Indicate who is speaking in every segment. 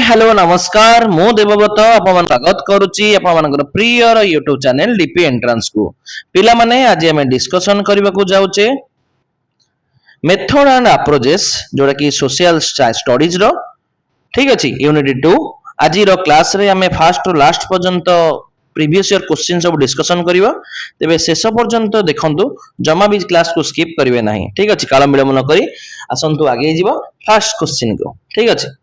Speaker 1: Hello नमस्कार मु देवव्रत आपन स्वागत करूची आपन prior YouTube channel DP entrance को पिला माने आज हम डिस्कशन करबा को जाउचे मेथड एंड अप्रोचेस जोड़ा कि सोशल स्टडीज रो ठीक अछि यूनिट 2 आज रो क्लास रे हमें फर्स्ट टू लास्ट पर्यंत प्रीवियस ईयर क्वेश्चन सब डिस्कशन करबा तेबे शेष पर्यंत देखंतु जमा भी क्लास को स्किप करिवे नाही ठीक अछि काल विलंब न करी आसंतु आगे जीवा फर्स्ट क्वेश्चन को ठीक अछि।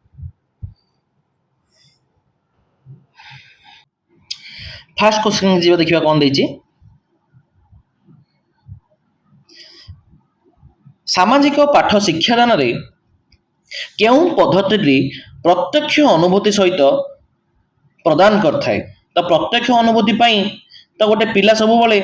Speaker 1: फर्स्ट क्वेश्चन जीव देखिबा कोन दैछि सामाजिक पाठ शिक्षादान रे केउ पद्धति प्रत्यक्ष अनुभूति सहित प्रदान करथाय तो प्रत्यक्ष अनुभूति पई तो गोटे पिला सब बळे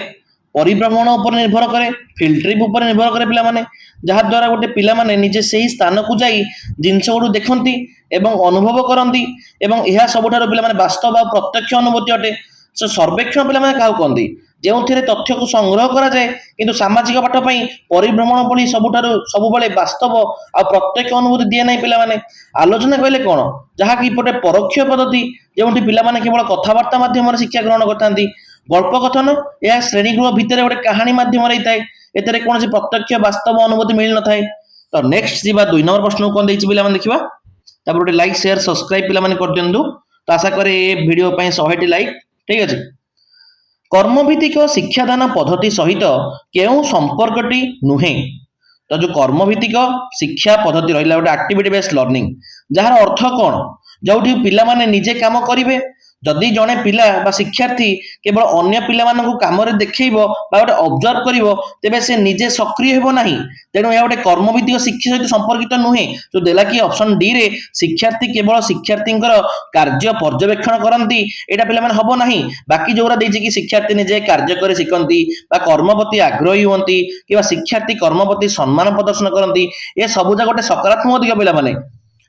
Speaker 1: परिभ्रमण ऊपर निर्भर करे फील्ड ट्रिप ऊपर निर्भर करे पिला माने जहा द्वारा गोटे पिला माने निजे सही स्थान को जाई जिंस गुडू देखंती एवं अनुभव करंती एवं यह सबठारो पिला माने वास्तव आ प्रत्यक्ष अनुभूति अटे सो सर्वेक्षण पिला माने काउ कोंदी जेउथिरे तथ्य को संग्रह करा जाए किंतु सामाजिक पाठ पई परिभ्रमण बळी सबठारो सब बळे वास्तव आ प्रत्यक्ष अनुभूति दिए नै पिला माने आलोचना कइले कोन जहा कि पटे परोक्ष पद्धति जेउठी पिला माने केवल कथावार्ता माध्यम शिक्षा ग्रहण करथांती गल्प कथन या श्रेणी गृह भितर गोटे कहानी माध्यम रही एतरे कोनसी प्रत्यक्ष वास्तव अनुभूति मिल न थाए। तो नेक्स्ट जीवा 2 नंबर प्रश्न कोन दैछि पिला माने देखिबा तापर गोटे लाइक शेयर सब्सक्राइब पिला माने कर दियंतु तो आशा करे ए वीडियो पई 100 टी लाइक ठीक अछि। कर्मभित्तिक शिक्षादान पद्धति सहित केउ संपर्कटी नुहे तो जो कर्मभित्तिक शिक्षा पद्धति रहिला गोटे एक्टिविटी बेस्ड लर्निंग जहार अर्थ कोन जोठी पिला माने निजे काम करिवे जदि जने पिला बा शिक्षार्थी केवल अन्य पिला मानकु काम रे देखैबो बा गोटे ऑब्जर्व करिवो तेबे से निजे सक्रिय हेबो नाही तेनु या गोटे कर्मभित्तिक शिक्षा सहित संपर्कित नुहे जो देला कि ऑप्शन डी रे शिक्षार्थी केवल शिक्षार्थींकर कार्य पर्यवेक्षण करंती एटा पिला माने हबो नाही बाकी जोरा दैछि कि शिक्षार्थी निजे कार्य करे शिखंती बा कर्मपति आग्रही होंती किबा शिक्षार्थी कर्मपति सम्मान प्रदर्शन करंती ए सबुजा गोटे सकारात्मक दिग पिला माने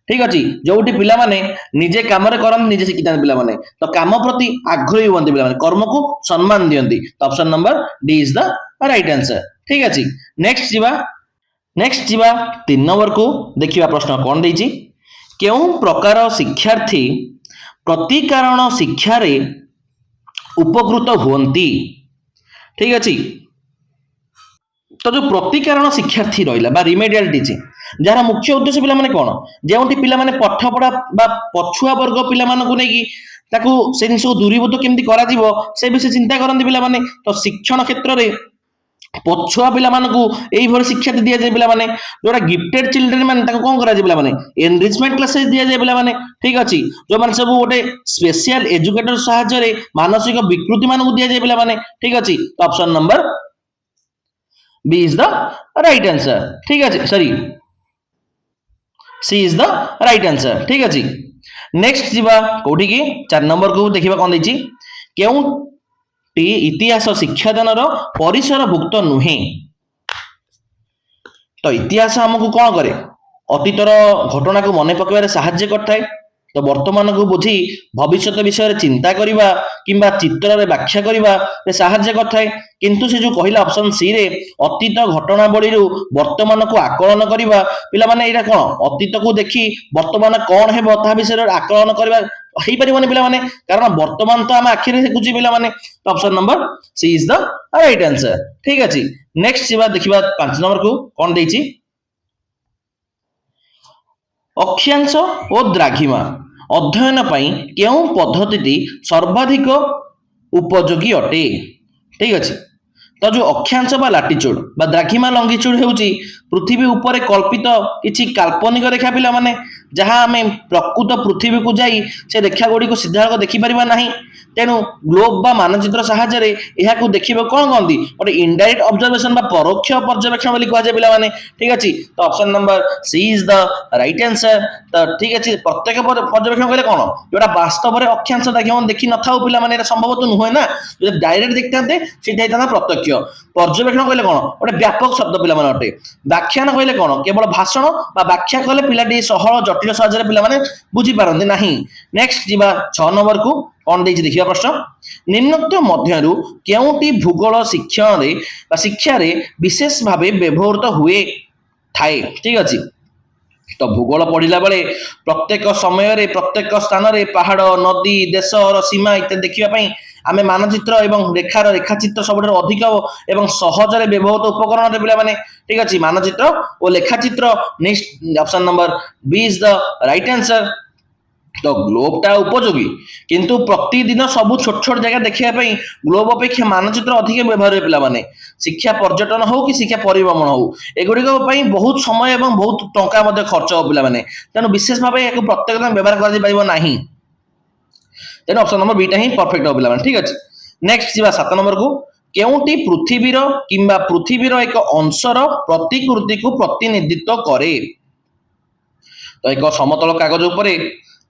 Speaker 1: ठीक अछि जोठी पिला माने निजे काम रे करन निजे शिखितान पिला माने तो काम प्रति आग्रही होंती पिला माने कर्म को सम्मान दियंती तो option number D is the right answer ठीक अछि। नेक्स्ट जीवा 3 नंबर को देखिबा प्रश्न कोन दैछि केउ प्रकार शिक्षार्थी प्रतिकारण शिक्षा रे उपकृत होंती ठीक अछि। तो जो प्रतिकारण शिक्षार्थी रहिला बा रिमेडियल टीचिंग जहार मुख्य उद्देश्य पिला माने कोन जेउठी पिला माने पाठ पढ़ा बा पछुआ वर्ग पिला मानकु नै कि ताकू से जिंस को दूरीभूत केमती करा जीवो से विषय चिंता करंती पिला माने तो शिक्षण क्षेत्र रे पछुआ पिला मानकु एई भली शिक्षा दिया जाय पिला माने जोरा गिफ्टेड चिल्ड्रन माने ताको कोन करा जाय पिला माने एनरिचमेंट क्लासेस दिया जाय पिला माने ठीक अछि जो माने सब गोटे स्पेशल एजुकेटर सहायता रे मानसिक विकृति मानकु दिया जाय पिला माने ठीक अछि तो option number B is the right answer ठीक अछि sorry C is the right answer ठीक अछि। नेक्स्ट जीवा कोठी की 4 नंबर को देखिबा कोन दैछि केउ टी इतिहास शिक्षादान रो परिसर भुक्त नुहे तो इतिहास हमकु कोन करे अतीतर घटना को मने पकेबारे सहाय्य करथाय तो वर्तमान को बुझी भविष्य विषय रे चिंता करिबा किंबा चित्र रे व्याख्या करिबा रे सहाय्य करथाय किंतु से जो कहिला ऑप्शन सी रे अतीत घटना बळी रु वर्तमान को आकलन करिबा पिला माने एटा कोन अतीत को देखि वर्तमान कोन हेबो ता विषय रे आकलन करिबा हेई परिबने पिला माने कारण वर्तमान तो हम आखिर रे देखुची पिला माने तो option number C is the right answer ठीक अछि। नेक्स्ट जीवा देखिबा 5 नंबर को कोन दैछि अक्षांश और द्राघिमा अध्ययन पई केउ पद्धति सर्वाधिक उपयोगी अटे ठीक अछि। तो जो अक्षांश बा लाटिट्यूड बा द्राघिमा लंगिट्यूड हेउची पृथ्वी ऊपर कल्पित किछि काल्पनिक रेखा पिला माने जहां हमें प्रकृत पृथ्वी को जाई से रेखा गुडी को सीधा देखि परिबा नाही तेनु ग्लोब बा मानचित्र सहायता रे एहा को देखिबो कोन गंदी ओटे इनडायरेक्ट ऑब्जर्वेशन बा परोक्ष पर्यवेक्षण बोली कहै जे पिला माने ठीक अछि तो option number C is the right answer तो ठीक अछि प्रत्यक्ष पर्यवेक्षण कहले कोन जोटा वास्तव रे अक्षांश देखिबो देखि न थाउ पिला माने एटा संभव तो नहुए ना जे डायरेक्ट देखतांते सीधा हिताना प्रत्यक्ष पर्यवेक्षण कहले कोन ओटे व्यापक शब्द पिला माने अटे व्याख्यान कहले कोन केवल भाषण बा व्याख्या कहले पिलाटी सहल जटिल सहायता रे पिला माने बुझी पारंती नाही। नेक्स्ट जीवा 6 नंबर को कोन दैछि देखिबा प्रश्न निम्नोक्त मध्यरु केउटी भूगोल शिक्षण रे बा शिक्षा रे विशेष भाबे व्यवहृत हुए थाए ठीक अछि तो भूगोल पढ़ला बेले प्रत्येक समय प्रत्येक स्थान में पहाड़ नदी देशर सीमा इत्यादि देखापी आम मानचित्र और रेखार रेखाचित्र सब अधिक और सहजरे व्यवहृत उपकरण पे ठीक अच्छे मानचित्र और लेखाचित्र। Next option number B is the right answer. तो ग्लोबटा उपयोगी किंतु प्रतिदिन सब छोट छोट जगह देखापी ग्लोब अपेक्षा मानचित्र अधिक व्यवहार हुए पे शिक्षा पर्यटन हो कि शिक्षा परिभ्रमण हो एगुड़िक बहुत समय और बहुत टंका खर्च हो पे तेणु विशेष भाव या प्रत्येक दिन व्यवहार कर तेणु ऑप्शन नंबर बीटा ही परफेक्ट हो पे ठीक अच्छे। नेक्स्ट जी 7 नंबर को केउटी पृथ्वीर किंबा पृथ्वीर एक अंशर प्रतिकृति को प्रतिनिधित्व करे। तो एक समतल कागज उपरे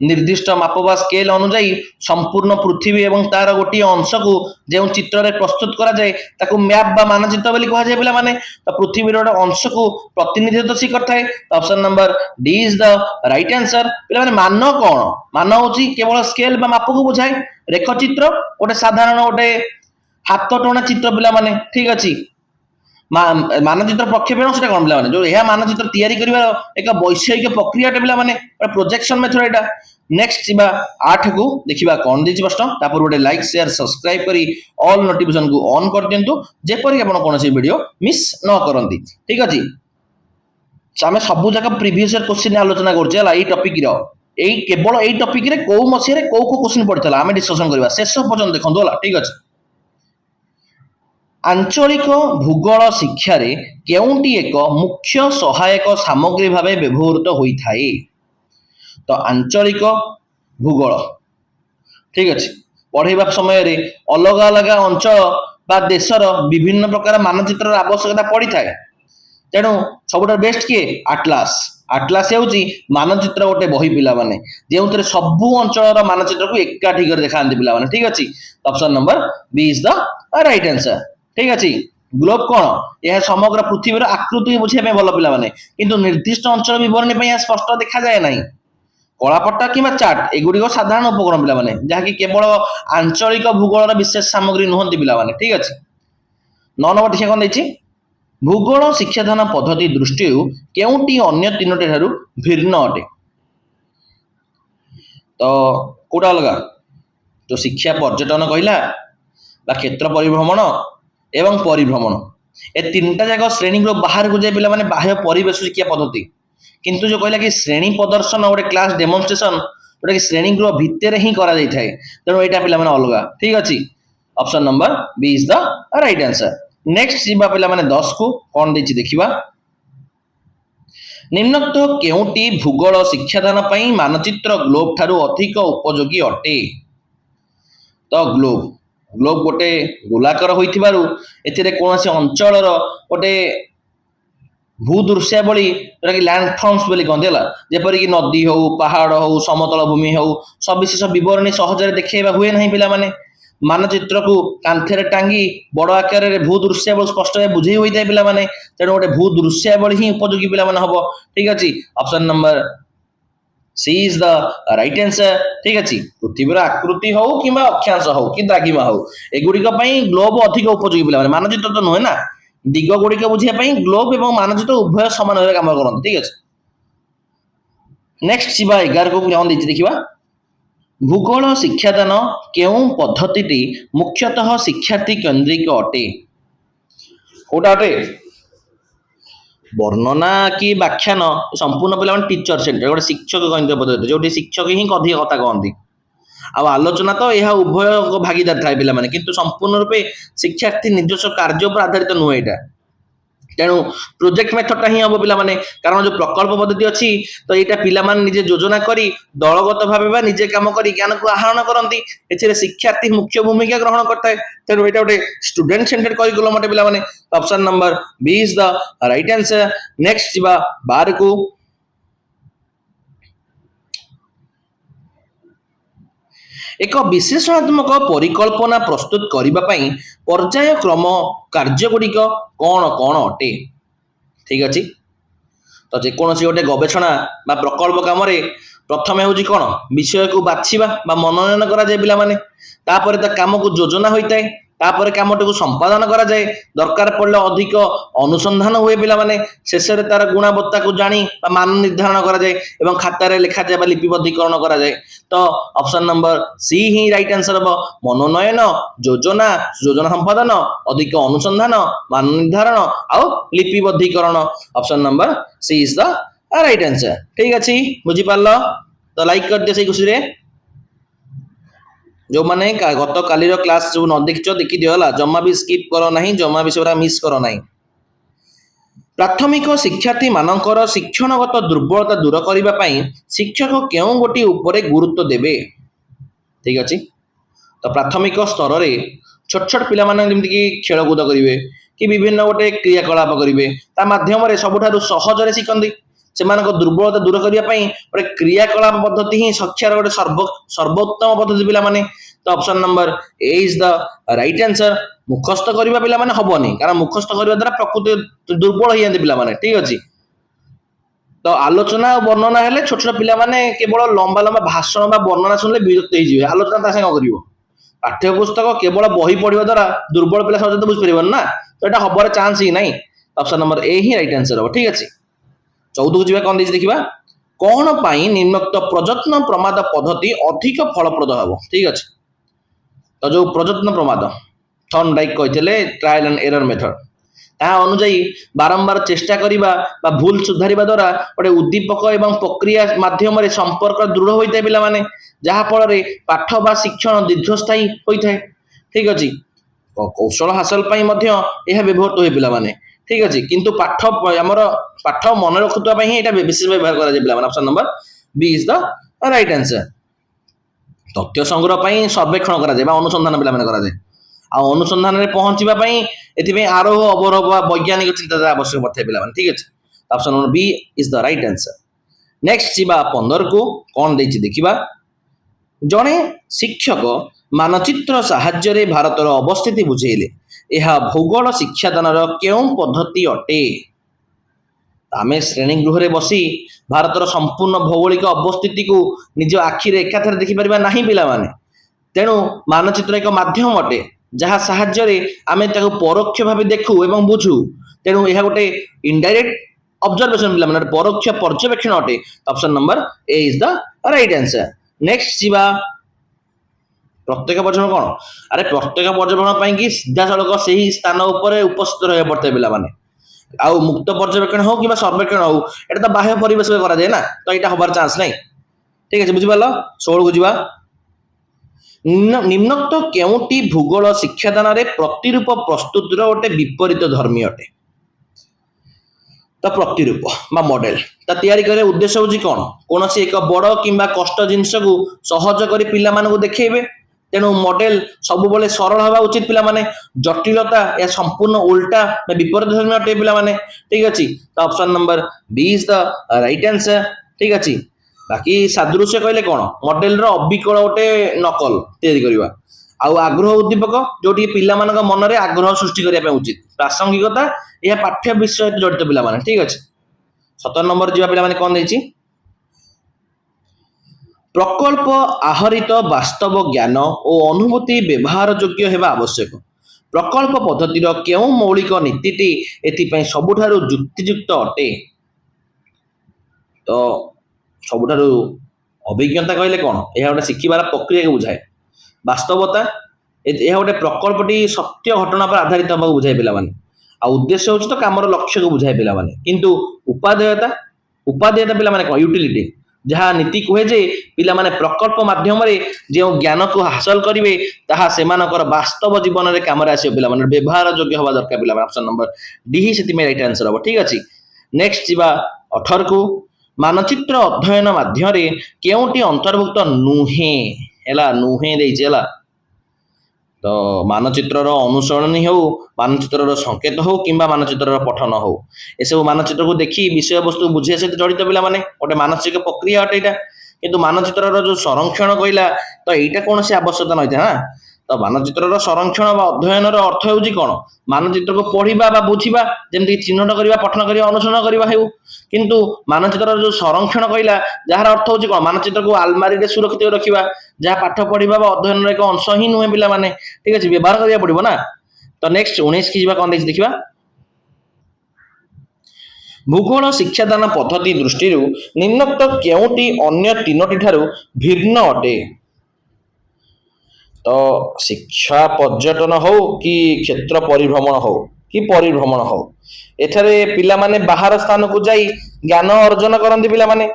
Speaker 1: निर्दिष्ट माप बा स्केल अनुजाई संपूर्ण पृथ्वी और तार गोटे अंश को जो चित्र में प्रस्तुत करा जाए ताकू मैप बा मानचित्र बोली कहा जाए पिला माने। तो पृथ्वी गोटे अंश को प्रतिनिधित्व सी करथाय। तो option number D is the right answer. पिला माने मान कौन मान होची केवल स्केल बा माप को बुझाए रेखचित्र गोटे साधारण गोटे हाथ टणा चित्र पिला माने ठीक अच्छी मानचित्र प्रक्षेपण से कौन पे जो यह मानचित्र तैयारी कर एक वैषयिक प्रक्रिया पे प्रोजेक्शन मेथड यहाँ। नेक्स्ट जी 8 को देखा कौन दी प्रश्न तापर गोटे लाइक शेयर सब्सक्राइब करी ऑल नोटिफिकेशन को ऑन कर दिंतु जेपरिक आप कौन वीडियो मिस न करती ठीक अच्छे। आम सब जगह प्रीवियस क्वेश्चन आलोचना कर टपिक केवल यही टपिक कौ मसीह कौ क्वेश्चन पड़ता आम डिस्कसन करवा शेष पर्यटन देखो ठीक अच्छे। आंचलिक भूगोल शिक्षार केउंटी एक मुख्य सहायक सामग्री भाव व्यवहृत होता है। तो आंचलिक भूगोल ठीक अच्छे पढ़ेबा समय अलग अलग अंचल बा देशर विभिन्न प्रकार मानचित्र आवश्यकता पड़ी थाए तेणु सब बेस्ट किए आटलास आटलास होची मानचित्र गोटे बही पिला माने जो सबू अंचल मानचित्र को एकाठी कर देखा पिला माने ठीक अच्छे। Option number B is the right answer ठीक अच्छे। ग्लोब कौन यह समग्र पृथ्वीर आकृति बुझे भल पे किंतु निर्दिष्ट अंचल बरणी स्पष्ट देखा जाए ना कलापट्टा कि चार्ट एगुड़िक साधारण उपकरण पे जहाँकि केवल आंचलिक भूगोल विशेष सामग्री नुहति पे ठीक अच्छे। 9 नंबर देखिए कौन देखिए भूगोल शिक्षादान पद्धति दृष्टि केउटी अन्य 3टी ठारू भिन्न अटे। तो कौटा अलग जो शिक्षा पर्यटन कहला क्षेत्र परिभ्रमण एवं परिभ्रमण ए 3टा जाक श्रेणी बाहर को जाए पे बाह्य परिवेश शिक्षा पद्धति किंतु जो कहला कि श्रेणी प्रदर्शन गोटे क्लास डेमोन्स्ट्रेशन जोटा कि श्रेणी गृह भितर ही करा जाय थाए तेणु यहाँ पे अलग ठीक अच्छे। Option number B is the right answer. Next जी पे 10 को कौन देछि देखिबा निम्नोक्त केउटी भूगोल शिक्षादान पई मानचित्र ग्लोब ठारू अधिक उपयोगी अटे। तो ग्लोब ग्लोब गोटे गोलाकार होइथिबारु एथिरे कोनोसी अंचलर गोटे भूदृश्यावली जोटा कि लैंडफॉर्म्स बोली कहते हैं जेपरिक नदी हो पहाड़ हो समतल भूमि हो सविशेष बरणी सहजरे देखा हुए ना पे मानचित्र को कांथेर टांगी बड़ आकार भूदृश्यावली स्पष्ट बुझे होता है पे तेणु गोटे भूदृश्यावली ही उपयोगी पे हम ठीक अच्छे। Option number C is the right answer ठीक अच्छे। पृथ्वीर आकृति हो कि अक्षांश हो कि द्राघिमा हो एगुड़िक ग्लोब अधिक उपयोगी पे मानचित्र तो नुहे ना दिग गुड़िक बुझाई ग्लोब और मानचित्र उभय सामान भाव कम करते ठीक अच्छे। नेक्स्ट जी 11 को कौन देखिए देखा भूगोल शिक्षादान केउं पद्धति मुख्यतः शिक्षार्थी केन्द्रिक अटे। कौटा अटे वर्णना कि व्याख्यान संपूर्ण पे टीचर सेंटर गोटे शिक्षक केन्द्र पद्धति जो शिक्षक ही अधिक कथा कहती आलोचना तो यह उभय भागीदार थाए पे किंतु संपूर्ण रूपे शिक्षार्थी निजस्व कार्य पर आधारित नुहे यहाँ तेणु प्रोजेक्ट मेथडटा ही हम पे कारण जो प्रकल्प पद्धति अच्छी तो यहाँ पिला निजे योजना करी दलगत भाव निजे कम कर ज्ञान को आहरण करती ए शिक्षार्थी मुख्य भूमिका ग्रहण करता है तेणु यहाँ गोटे स्टूडेंट सेंटर करिकुलम अटे पे। Option number B is the right answer. Next जी 12 को एक विशेषणात्मक परिकल्पना प्रस्तुत करने पर्याय क्रम कार्यगुड़िक कौन कौन अटे ठीक अच्छे। तो जेकोसी गोटे गवेषणा बा प्रकल्प कम प्रथम हूँ कौन विषय को बाछा मनोनयन कराए पे तापर कम को योजना होता है तापर कामटिको संपादन करा जाए दरकार पड़ले अधिक अनुसंधान हुए पिला माने शेषरे तार गुणवत्ता को जानी मान निर्धारण करा जाए एवं खातार लिखा जाए लिपिबद्धीकरण करा जाए। तो ऑप्शन नंबर सी ही राइट आंसर हम मनोनयन योजना योजना संपादन अधिक अनुसंधान मान निर्धारण आउ लिपिबद्धीकरण option number C is the right answer. ठीक अच्छे बुझी पार्ल तो लाइक कर दिए से खुशी रे जो माने गत कालीर क्लास जो न देखिछ देखि दियो होला जम्मा भी स्किप करो नहीं जम्मा भी सेरा मिस करो नहीं। प्राथमिक शिक्षार्थी मानकर शिक्षणगत दुर्बलता दूर करिबा पई शिक्षक केउ गोटी उपरे गुरुत्व देबे। ठीक अछि तो प्राथमिक स्तर रे छोट छोट पिला माने जेमति कि खेलकूद करिवे कि विभिन्न गोटे क्रियाकलाप करिवे ता माध्यम रे सबुठारु सहज रे शिखंदी सेमानक दुर्बलता दूर करिया पई गोटे क्रियाकलाप पद्धति ही शिक्षार गोटे सर्वोत्तम पद्धति पिला माने। तो option number A is the right answer. मुखस्थ करिबा पिला माने हबनी कारण मुखस्थ करिबा द्वारा प्रकृति दुर्बल होई जाते पिला माने। ठीक अछि तो आलोचना और वर्णना हेले छोट छोट पिला माने केवल लंबा लंबा भाषण बा वर्णना सुनले विरक्त हो जिवे आलोचना ता संग करिवो पाठ्य पुस्तक केवल बही पढ़िबा द्वारा दुर्बल पिला सहज बुझ परिबन ना तो एटा हबार चांस ही नहीं। ऑप्शन नंबर ए ही राइट आंसर हो। ठीक अछि 14 को जीवा कोन देछि देखिबा कोन पई निम्नोक्त प्रयत्न प्रमाद पद्धति अधिक फलप्रद हबो। ठीक अछि तो जो प्रयत्न प्रमाद थॉर्नडाइक कहते ट्रायल एंड एरर मेथड ता अनुଯାयी बारंबार चेष्टा करिबा बा भूल सुधारिबा द्वारा गोटे उद्दीपक एवं प्रक्रिया माध्यम रे संपर्क दृढ़ होइते पिला माने जहा फल रे पाठ बा शिक्षण दीर्घस्थायी होइते। ठीक अछि कौशल हासिल पई मध्य यह व्यवहार होय पिला माने। ठीक अछि किंतु पाठ हमर पाठ मन रखुतबा पई एटा विशेष व्यवहार करा जे पिला माने। Option number B is the right answer. तथ्य संग्रह पई सर्वेक्षण करा जे बा अनुसंधान पिला माने करा जे आ अनुसंधान रे पहुंचीबा पई एथिबे आरोह अवरोह बा वैज्ञानिक चिंताधारा आवश्यक पड़थै पिला माने। ठीक अछि option number B is the right answer. Next जीवा 15 को कोन देछि देखिबा जणे शिक्षक मानचित्र साहाय्य रे भारतर अवस्थिति बुझेइले यह भूगोल शिक्षादानर केउं पद्धति अटे। आमे श्रेणी गृह रे बसी भारतर संपूर्ण भौगोलिक अवस्थिति को निज आखि रे एकाथरे देखि परिबा नाही पिला माने तेणु मानचित्र एक माध्यम अटे जहाँ साहाय्य रे आमे ताको परोक्ष भाव देखु एवं बुझु तेणु यह गोटे इनडायरेक्ट ऑब्जर्वेशन पिला माने परोक्ष पर्यवेक्षण अटे। Option number A is the right answer. Next जीवा प्रत्येक पर्यवेक्षण कोन अरे प्रत्येक पर्यवेक्षण पई कि सीधा सड़क सही स्थान ऊपर उपस्थित रह पड़ते पिला माने आउ मुक्त पर्यवेक्षण हो कि सर्वेक्षण हो एटा तो बाह्य परिवेश करा जाए ना तो एटा हबार चांस नहीं। ठीक है बुझि पालो 16 को जीवा निम्नोक्त केउटी भूगोल शिक्षादान रे प्रतिरूप प्रस्तुतिर गोटे विपरीत धर्मी अटे। तो प्रतिरूप बा मॉडल ता तैयारी करे उद्देश्य होची कोन कोन से एक बड़ किंबा कष्ट जिंस को सहज करी पिला मानकु देखेइबे तेणु मॉडल सब बेले सरल हवा उचित पिला माने जटिलता या संपूर्ण उल्टा विपरीत धर्मी अटे पिला माने। ठीक अछि तो option number B is the right answer. ठीक अछि बाकी सादृश्य कहले कोन मॉडल रो अबिकल गोटे नकल तैयारी करबा आउ आग्रह उद्दीपक जोटी पिला मानक मन रे आग्रह सृष्टि करिया पे उचित प्रासंगिकता यह पाठ्य विषय जड़ित पिला माने। ठीक अछि 17 नंबर जीवा पिला माने कोन देछि प्रकल्प आहरित वास्तव ज्ञान और अनुभूति व्यवहार योग्य हेबा आवश्यक प्रकल्प पद्धतिर केउ मौलिक नीतिटी एथिपई सबुठारु युक्तियुक्त अटे। तो सबुठारु अभिज्ञता कहले कोन यह गोटे शिखिबार प्रक्रिया को बुझाए वास्तवता यह गोटे प्रकल्पटी सत्य घटना पर आधारित होगा बुझाए पिला माने आ उद्देश्य होछि तो कामर लक्ष्य को बुझाए पिला माने किंतु उपादेयता पिला माने कोन यूटिलिटी जहाँ नीति कहे जे पिला माने प्रकल्प माध्यम रे जे ज्ञान को हासिल करिवे ताहा सेमानकर वास्तव जीवन रे काम रे आसीबो पिला माने व्यवहार योग्य होबा दरकार पिला माने। ऑप्शन नंबर डी ही सेति में राइट आंसर हो। ठीक अछि नेक्स्ट जीवा 18 को मानचित्र अध्ययन माध्यम रे केउटी अंतर्भुक्त नुहे एला नुहे देइछे एला तो मानचित्र अनुसरण हो मानचित्र संकेत हो किंबा मानचित्र पठन हो ए सब मानचित्र को देखी विषय वस्तु बुझे से जड़ित पिला माने गोटे मानसिक प्रक्रिया अटे एटा किंतु मानचित्र जो संरक्षण कहला तो एटा कौन से आवश्यकता नहीं था। ତ ମାନଚିତ୍ରର ସଂରକ୍ଷଣ ବା ଅଧ୍ୟୟନର ଅର୍ଥ ହେଉଛି କ'ଣ? ମାନଚିତ୍ରକୁ ପଢିବା ବା ବୁଝିବା, ଯେମିତି ଚିହ୍ନଟ କରିବା, ପଠନ କରିବା, ଅନୁସରଣ କରିବା ହେଉ। କିନ୍ତୁ ମାନଚିତ୍ରର ଯୋଉ ସଂରକ୍ଷଣ କହିଲା, ଯାହାର ଅର୍ଥ ହେଉଛି କ'ଣ? ମାନଚିତ୍ରକୁ ଆଲମାରିରେ ସୁରକ୍ଷିତ ରଖିବା, ଯାହା ପାଠ ପଢିବା ବା ଅଧ୍ୟୟନର ଏକ ଅଂଶ ହିଁ ନୁହେଁ ପିଲାମାନେ, ଠିକ ଅଛି, ବ୍ୟବହାର କରିବାକୁ ପଡିବ ନା। ତ ନେକ୍ସଟ 19 କି ଯିବା, କ'ଣ ଦେଇଛି ଦେଖିବା। ଭୂଗୋଳ ଶିକ୍ଷାଦାନ ପଦ୍ଧତି ଦୃଷ୍ଟିରୁ ନିମ୍ନୋକ୍ତ କେଉଁଟି ଅନ୍ୟ ତିନୋଟି ଠାରୁ ଭିନ୍ନ ଅଟେ? ତ ଶିକ୍ଷା ପର୍ଯ୍ୟଟନ ହଉ କି କ୍ଷେତ୍ର ପରିଭ୍ରମଣ ହଉ କି ପରିଭ୍ରମଣ ହଉ, ଏଠାରେ ପିଲାମାନେ ବାହାର ସ୍ଥାନକୁ ଯାଇ ଜ୍ଞାନ ଅର୍ଜନ କରନ୍ତି ପିଲାମାନେ।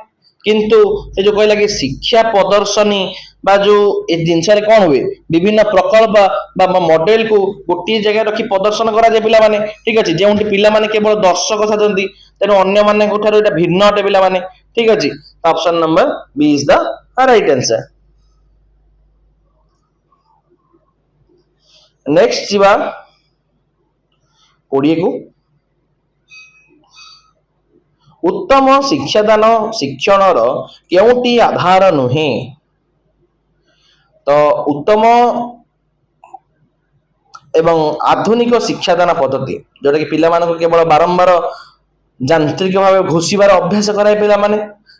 Speaker 1: କିନ୍ତୁ ସେ ଯୋଉ କହିଲା କି ଶିକ୍ଷା ପ୍ରଦର୍ଶନୀ ବା ଯୋଉ ଏ ଜିନିଷରେ କ'ଣ ହୁଏ, ବିଭିନ୍ନ ପ୍ରକଳ୍ପ ବା ମଡେଲକୁ ଗୋଟିଏ ଜାଗାରେ ରଖି ପ୍ରଦର୍ଶନ କରାଯାଏ ପିଲାମାନେ, ଠିକ ଅଛି, ଯେଉଁଠି ପିଲାମାନେ କେବଳ ଦର୍ଶକ ସାଜନ୍ତି। ତେଣୁ ଅନ୍ୟମାନଙ୍କ ଠାରୁ ଏଇଟା ଭିନ୍ନ ଅଟେ ପିଲାମାନେ, ଠିକ ଅଛି। Option number B is the right answer. Next ଯିବା 20 କୁ। ଉତ୍ତମ ଶିକ୍ଷାଦାନ ଶିକ୍ଷଣର କେଉଁଟି ଆଧାର ନୁହେଁ? ତ ଉତ୍ତମ ଏବଂ ଆଧୁନିକ ଶିକ୍ଷାଦାନ ପଦ୍ଧତି, ଯୋଉଟା କି ପିଲାମାନଙ୍କୁ କେବଳ ବାରମ୍ବାର ଯାନ୍ତ୍ରିକ ଭାବେ ଘୋଷିବାର ଅଭ୍ୟାସ କରାଏ ପିଲାମାନେ,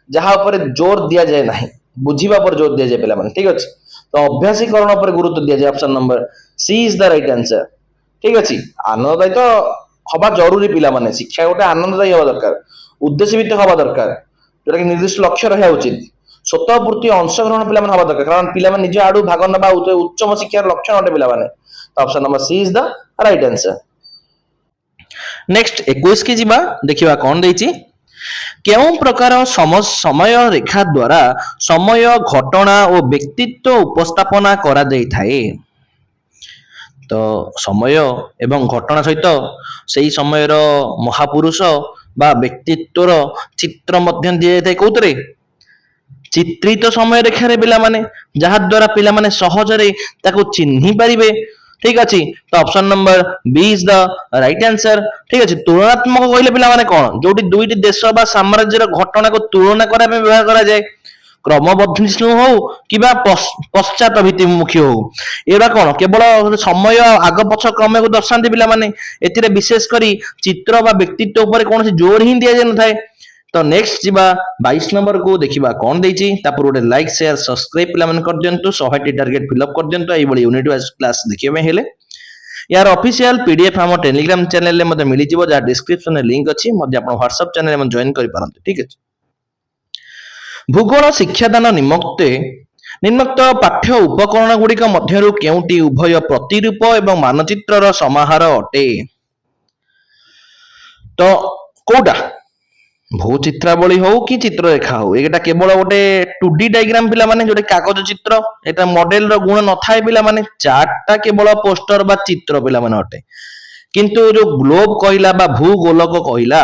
Speaker 1: ଯାହା ଉପରେ ଜୋର ଦିଆଯାଏ ନାହିଁ, ବୁଝିବା ଉପରେ ଜୋର ଦିଆଯାଏ ପିଲାମାନେ, ଠିକ ଅଛି। ତ ଅଭ୍ୟାସୀକରଣ ଉପରେ ଗୁରୁତ୍ୱ ଦିଆଯାଏ। Option number C is the right answer, ଠିକ ଅଛି। ଆନନ୍ଦଦାୟୀ ତ ହବା ଜରୁରୀ ପିଲାମାନେ, ଶିକ୍ଷା ଗୋଟେ ଆନନ୍ଦଦାୟୀ ହବା ଦରକାର, ଉଦ୍ଦେଶ୍ୟ ଭିତ୍ତିକ ହବା ଦରକାର, ଯୋଉଟା କି ନିର୍ଦ୍ଦିଷ୍ଟ ଲକ୍ଷ୍ୟ ରହିବା ଉଚିତ। ସ୍ୱତଃପୂର୍ତ୍ତି ଅଂଶଗ୍ରହଣ ପିଲାମାନେ ହବା ଦରକାର, କାରଣ ପିଲାମାନେ ନିଜ ଆଡୁ ଭାଗ ନେବା ଉଚ୍ଚମ ଶିକ୍ଷାର ଲକ୍ଷଣ ଅଟେ ପିଲାମାନେ। Option number C is the right answer. Next 21 କି ଯିବା, ଦେଖିବା କ'ଣ ଦେଇଛି। କେଉଁ ପ୍ରକାର ସମୟ ରେଖା ଦ୍ୱାରା ସମୟ, ଘଟଣା ଓ ବ୍ୟକ୍ତିତ୍ୱ ଉପସ୍ଥାପନା କରାଯାଇଥାଏ? ତ ସମୟ ଏବଂ ଘଟଣା ସହିତ ସେଇ ସମୟର ମହାପୁରୁଷ ବା ବ୍ୟକ୍ତିତ୍ୱର ଚିତ୍ର ମଧ୍ୟ ଦିଆଯାଇଥାଏ। କୋଉଥିରେ? ଚିତ୍ରିତ ସମୟ ରେଖାରେ ପିଲାମାନେ, ଯାହା ଦ୍ୱାରା ପିଲାମାନେ ସହଜରେ ତାକୁ ଚିହ୍ନି ପାରିବେ, ଠିକ ଅଛି। ତ option number B is the right answer, ଠିକ ଅଛି। ତୁଳନାତ୍ମକ କହିଲେ ପିଲାମାନେ କ'ଣ? ଯୋଉଠି ଦୁଇଟି ଦେଶ ବା ସାମ୍ରାଜ୍ୟର ଘଟଣାକୁ ତୁଳନା କରିବା ପାଇଁ ବ୍ୟବହାର କରାଯାଏ। କ୍ରମବର୍ଦ୍ଧିଷ୍ଣୁ ହଉ କିମ୍ବା ପଶ୍ଚାତ ଭିତ୍ତିମୁଖୀ ହଉ, ଏଗୁଡ଼ା କ'ଣ କେବଳ ସମୟ ଆଗ ପଛ କ୍ରମକୁ ଦର୍ଶାନ୍ତି ପିଲାମାନେ। ଏଥିରେ ବିଶେଷ କରି ଚିତ୍ର ବା ବ୍ୟକ୍ତିତ୍ୱ ଉପରେ କୌଣସି ଜୋର ହିଁ ଦିଆଯାଇନଥାଏ। ତ ନେକ୍ସଟ ଯିବା 22 ନମ୍ବରକୁ, ଦେଖିବା କ'ଣ ଦେଇଛି। ତାପରେ ଗୋଟେ ଲାଇକ୍, ସେୟାର, ସବସ୍କ୍ରାଇବ ପିଲାମାନେ କରିଦିଅନ୍ତୁ। 100ଟି ଟାର୍ଗେଟ ଫିଲ୍ଅପ୍ କରିଦିଅନ୍ତୁ ଏଇଭଳି ୟୁନିଟ ୱାଇଜ କ୍ଲାସ ଦେଖିବା ପାଇଁ ହେଲେ। यार ऑफिशियल पीडीएफ हम टेलीग्राम चैनल में मिल जाव, जहाँ डिस्क्रिप्शन में लिंक अच्छी, आप व्हाट्सएप चैनल में जॉइन कर पारंते, ठीक है। भूगोल शिक्षादान निमंते निम्नोक्त पाठ्य उपकरण गुड़िक मध्यरु केउंटी उभय प्रतिरूप एवं मानचित्रर समाहार अटे? तो कोटा भूचित्रावली हो कि चित्ररेखा हो, एटा केवल गोटे 2D डायग्राम पिला माने, जोटे कागज चित्र, एटा मॉडल रो गुण न थाए पिला माने, चार्टटा केवल पोस्टर बा चित्र पिला माने अटे। किंतु जो ग्लोब कहिला बा भूगोलक कहिला,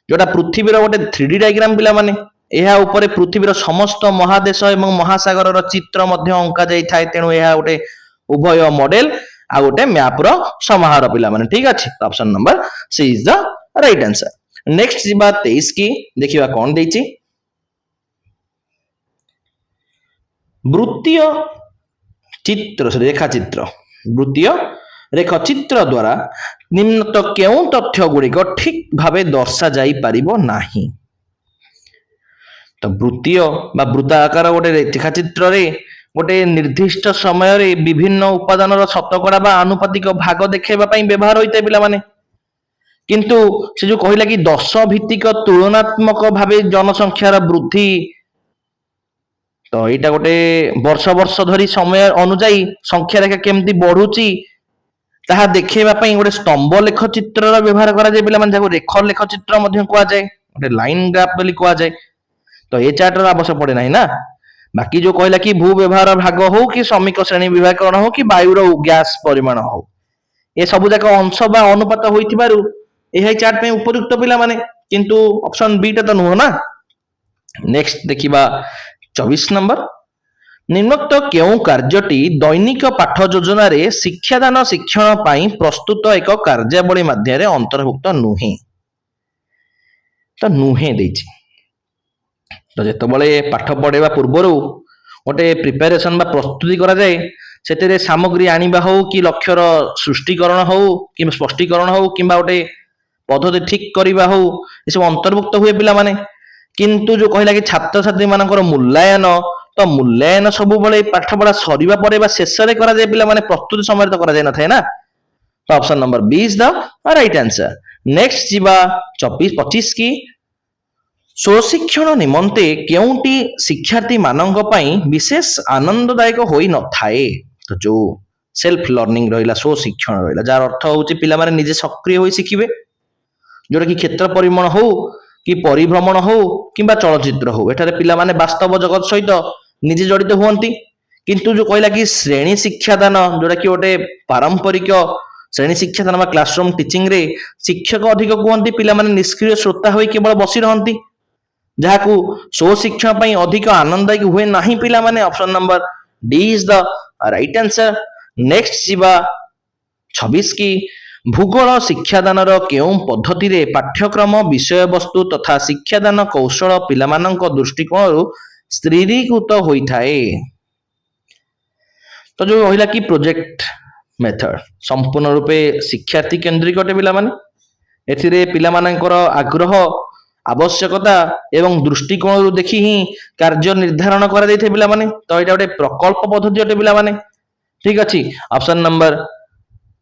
Speaker 1: जोटा पृथ्वीर गोटे 3D डायग्राम पिला माने, ଏହା ଉପରେ ପୃଥିବୀର ସମସ୍ତ ମହାଦେଶ ଏବଂ ମହାସାଗରର ଚିତ୍ର ମଧ୍ୟ ଅଙ୍କା ଯାଇଥାଏ। ତେଣୁ ଏହା ଗୋଟେ ଉଭୟ ମଡେଲ ଆଉ ଗୋଟେ ମ୍ୟାପର ସମାହାର ପିଲାମାନେ, ଠିକ ଅଛି। Option number C is the right answer. Next ଯିବା 23 की, देखिबा कोन देछि। वृत्तीय चित्र रेखा चित्र, वृत्तीय रेखा चित्र द्वारा निम्नत केउं तथ्य गुड़िक ठीक भावे दर्शा जाई परिबो नाही? तो वृत्तीय बा वृत्ताकार गोटे रेखा चित्र रे गोटे निर्दिष्ट समय रे विभिन्न उपादानर शतकड़ा बा आनुपातिक भाग देखेबा पई व्यवहार होइते पिला माने। किंतु से जो कहला कि 10 भित्तिक तुलनात्मक भावे जनसंख्यार वृद्धि, तो यहाँ गोटे वर्ष वर्ष धरी समय अनुजाई संख्या रेखा केमती बढ़ुची ताहा देखैबा पई गोटे स्तंभ लेख चित्र व्यवहार करा जाय पिला माने, जाको रेख लेख चित्र मध्य कुआ जाय, गोटे लाइन ग्राफ बोली कुआ जाय। तो ये चार्ट र आवश्यक पड़े नाही ना। बाकी जो कहला कि भू व्यवहार भाग हो कि श्रमिक श्रेणी विभागकरण हो कि वायुर गैस परिमाण हो, ये सब जाक अंश बा अनुपात होइथिबारु यही चार्ट पे उपयुक्त पिला माने, किंतु ऑप्शन बी टा तो नुह ना। नेक्स्ट देखिबा 24 नंबर। निम्नोक्त केउं कार्यटी दैनिक पाठ योजना रे शिक्षादान शिक्षण पाई प्रस्तुत एक कार्यावली माध्यम रे अंतर्भुक्त नुहे? तो नुहे देछि। तो जेतबळे पाठ पढेबा पूर्वरु गोटे प्रिपरेशन बा प्रस्तुति करा जाय, ସେଥିରେ ସାମଗ୍ରୀ ଆଣିବା ହଉ କି ଲକ୍ଷ୍ୟର ସୃଷ୍ଟିକରଣ ହଉ କି ସ୍ପଷ୍ଟୀକରଣ ହଉ କିମ୍ବା ଗୋଟେ ପଦ୍ଧତି ଠିକ କରିବା ହଉ ଏସବୁ ଅନ୍ତର୍ଭୁକ୍ତ ହୁଏ ପିଲାମାନେ। କିନ୍ତୁ ଯୋଉ କହିଲା କି ଛାତ୍ରଛାତ୍ରୀ ମାନଙ୍କର ମୂଲ୍ୟାୟନ, ତ ମୂଲ୍ୟାୟନ ସବୁବେଳେ ପାଠ ପଢା ସରିବା ପରେ ବା ଶେଷରେ କରାଯାଏ ପିଲାମାନେ, ପ୍ରସ୍ତୁତି ସମୟରେ ତ କରାଯାଇ ନଥାଏ ନା। ତ option number B is the right answer. Next ଯିବା 25 କି ସ୍ୱଶିକ୍ଷଣ ନିମନ୍ତେ କେଉଁଟି ଶିକ୍ଷାର୍ଥୀ ମାନଙ୍କ ପାଇଁ ବିଶେଷ ଆନନ୍ଦଦାୟକ ହୋଇନଥାଏ? ତ ଯୋଉ ସେଲ୍ଫ ଲର୍ଣ୍ଣିଂ ରହିଲା, ସ୍ୱଶିକ୍ଷଣ ରହିଲା, ଯାହାର ଅର୍ଥ ହଉଛି ପିଲାମାନେ ନିଜେ ସକ୍ରିୟ ହୋଇ ଶିଖିବେ, ଯୋଉଟା କି କ୍ଷେତ୍ର ପରିମଳ ହଉ କି ପରିଭ୍ରମଣ ହଉ କିମ୍ବା ଚଳଚ୍ଚିତ୍ର ହଉ, ଏଠାରେ ପିଲାମାନେ ବାସ୍ତବ ଜଗତ ସହିତ ନିଜେ ଜଡିତ ହୁଅନ୍ତି। କିନ୍ତୁ ଯୋଉ କହିଲା କି ଶ୍ରେଣୀ ଶିକ୍ଷାଦାନ, ଯୋଉଟା କି ଗୋଟେ ପାରମ୍ପରିକ ଶ୍ରେଣୀ ଶିକ୍ଷାଦାନ ବା କ୍ଲାସରୁମ୍ ଟିଚିଂ ରେ ଶିକ୍ଷକ ଅଧିକ କୁହନ୍ତି, ପିଲାମାନେ ନିଷ୍କ୍ରିୟ ଶ୍ରୋତା ହୋଇ କେବଳ ବସି ରହନ୍ତି, ଯାହାକୁ ସ୍ୱଶିକ୍ଷଣ ପାଇଁ ଅଧିକ ଆନନ୍ଦଦାୟକ ହୁଏ ନାହିଁ ପିଲାମାନେ। Option number D is the right answer. Next ଯିବା 26 କି ଭୂଗୋଳ ଶିକ୍ଷାଦାନର କେଉଁ ପଦ୍ଧତିରେ ପାଠ୍ୟକ୍ରମ ବିଷୟବସ୍ତୁ ତଥା ଶିକ୍ଷାଦାନ କୌଶଳ ପିଲାମାନଙ୍କ ଦୃଷ୍ଟିକୋଣରୁ ସ୍ଥିରୀକୃତ ହୋଇଥାଏ? ତ ଯୋଉ ରହିଲା କି ପ୍ରୋଜେକ୍ଟ ମେଥଡ ସମ୍ପୂର୍ଣ୍ଣ ରୂପେ ଶିକ୍ଷାର୍ଥୀ କେନ୍ଦ୍ରିକ ଅଟେ ପିଲାମାନେ। ଏଥିରେ ପିଲାମାନଙ୍କର ଆଗ୍ରହ, ଆବଶ୍ୟକତା ଏବଂ ଦୃଷ୍ଟିକୋଣରୁ ଦେଖି ହିଁ କାର୍ଯ୍ୟ ନିର୍ଦ୍ଧାରଣ କରାଯାଇଥାଏ ପିଲାମାନେ। ତ ଏଇଟା ଗୋଟେ ପ୍ରକଳ୍ପ ପଦ୍ଧତି ଅଟେ ପିଲାମାନେ। ଠିକ ଅଛି, option number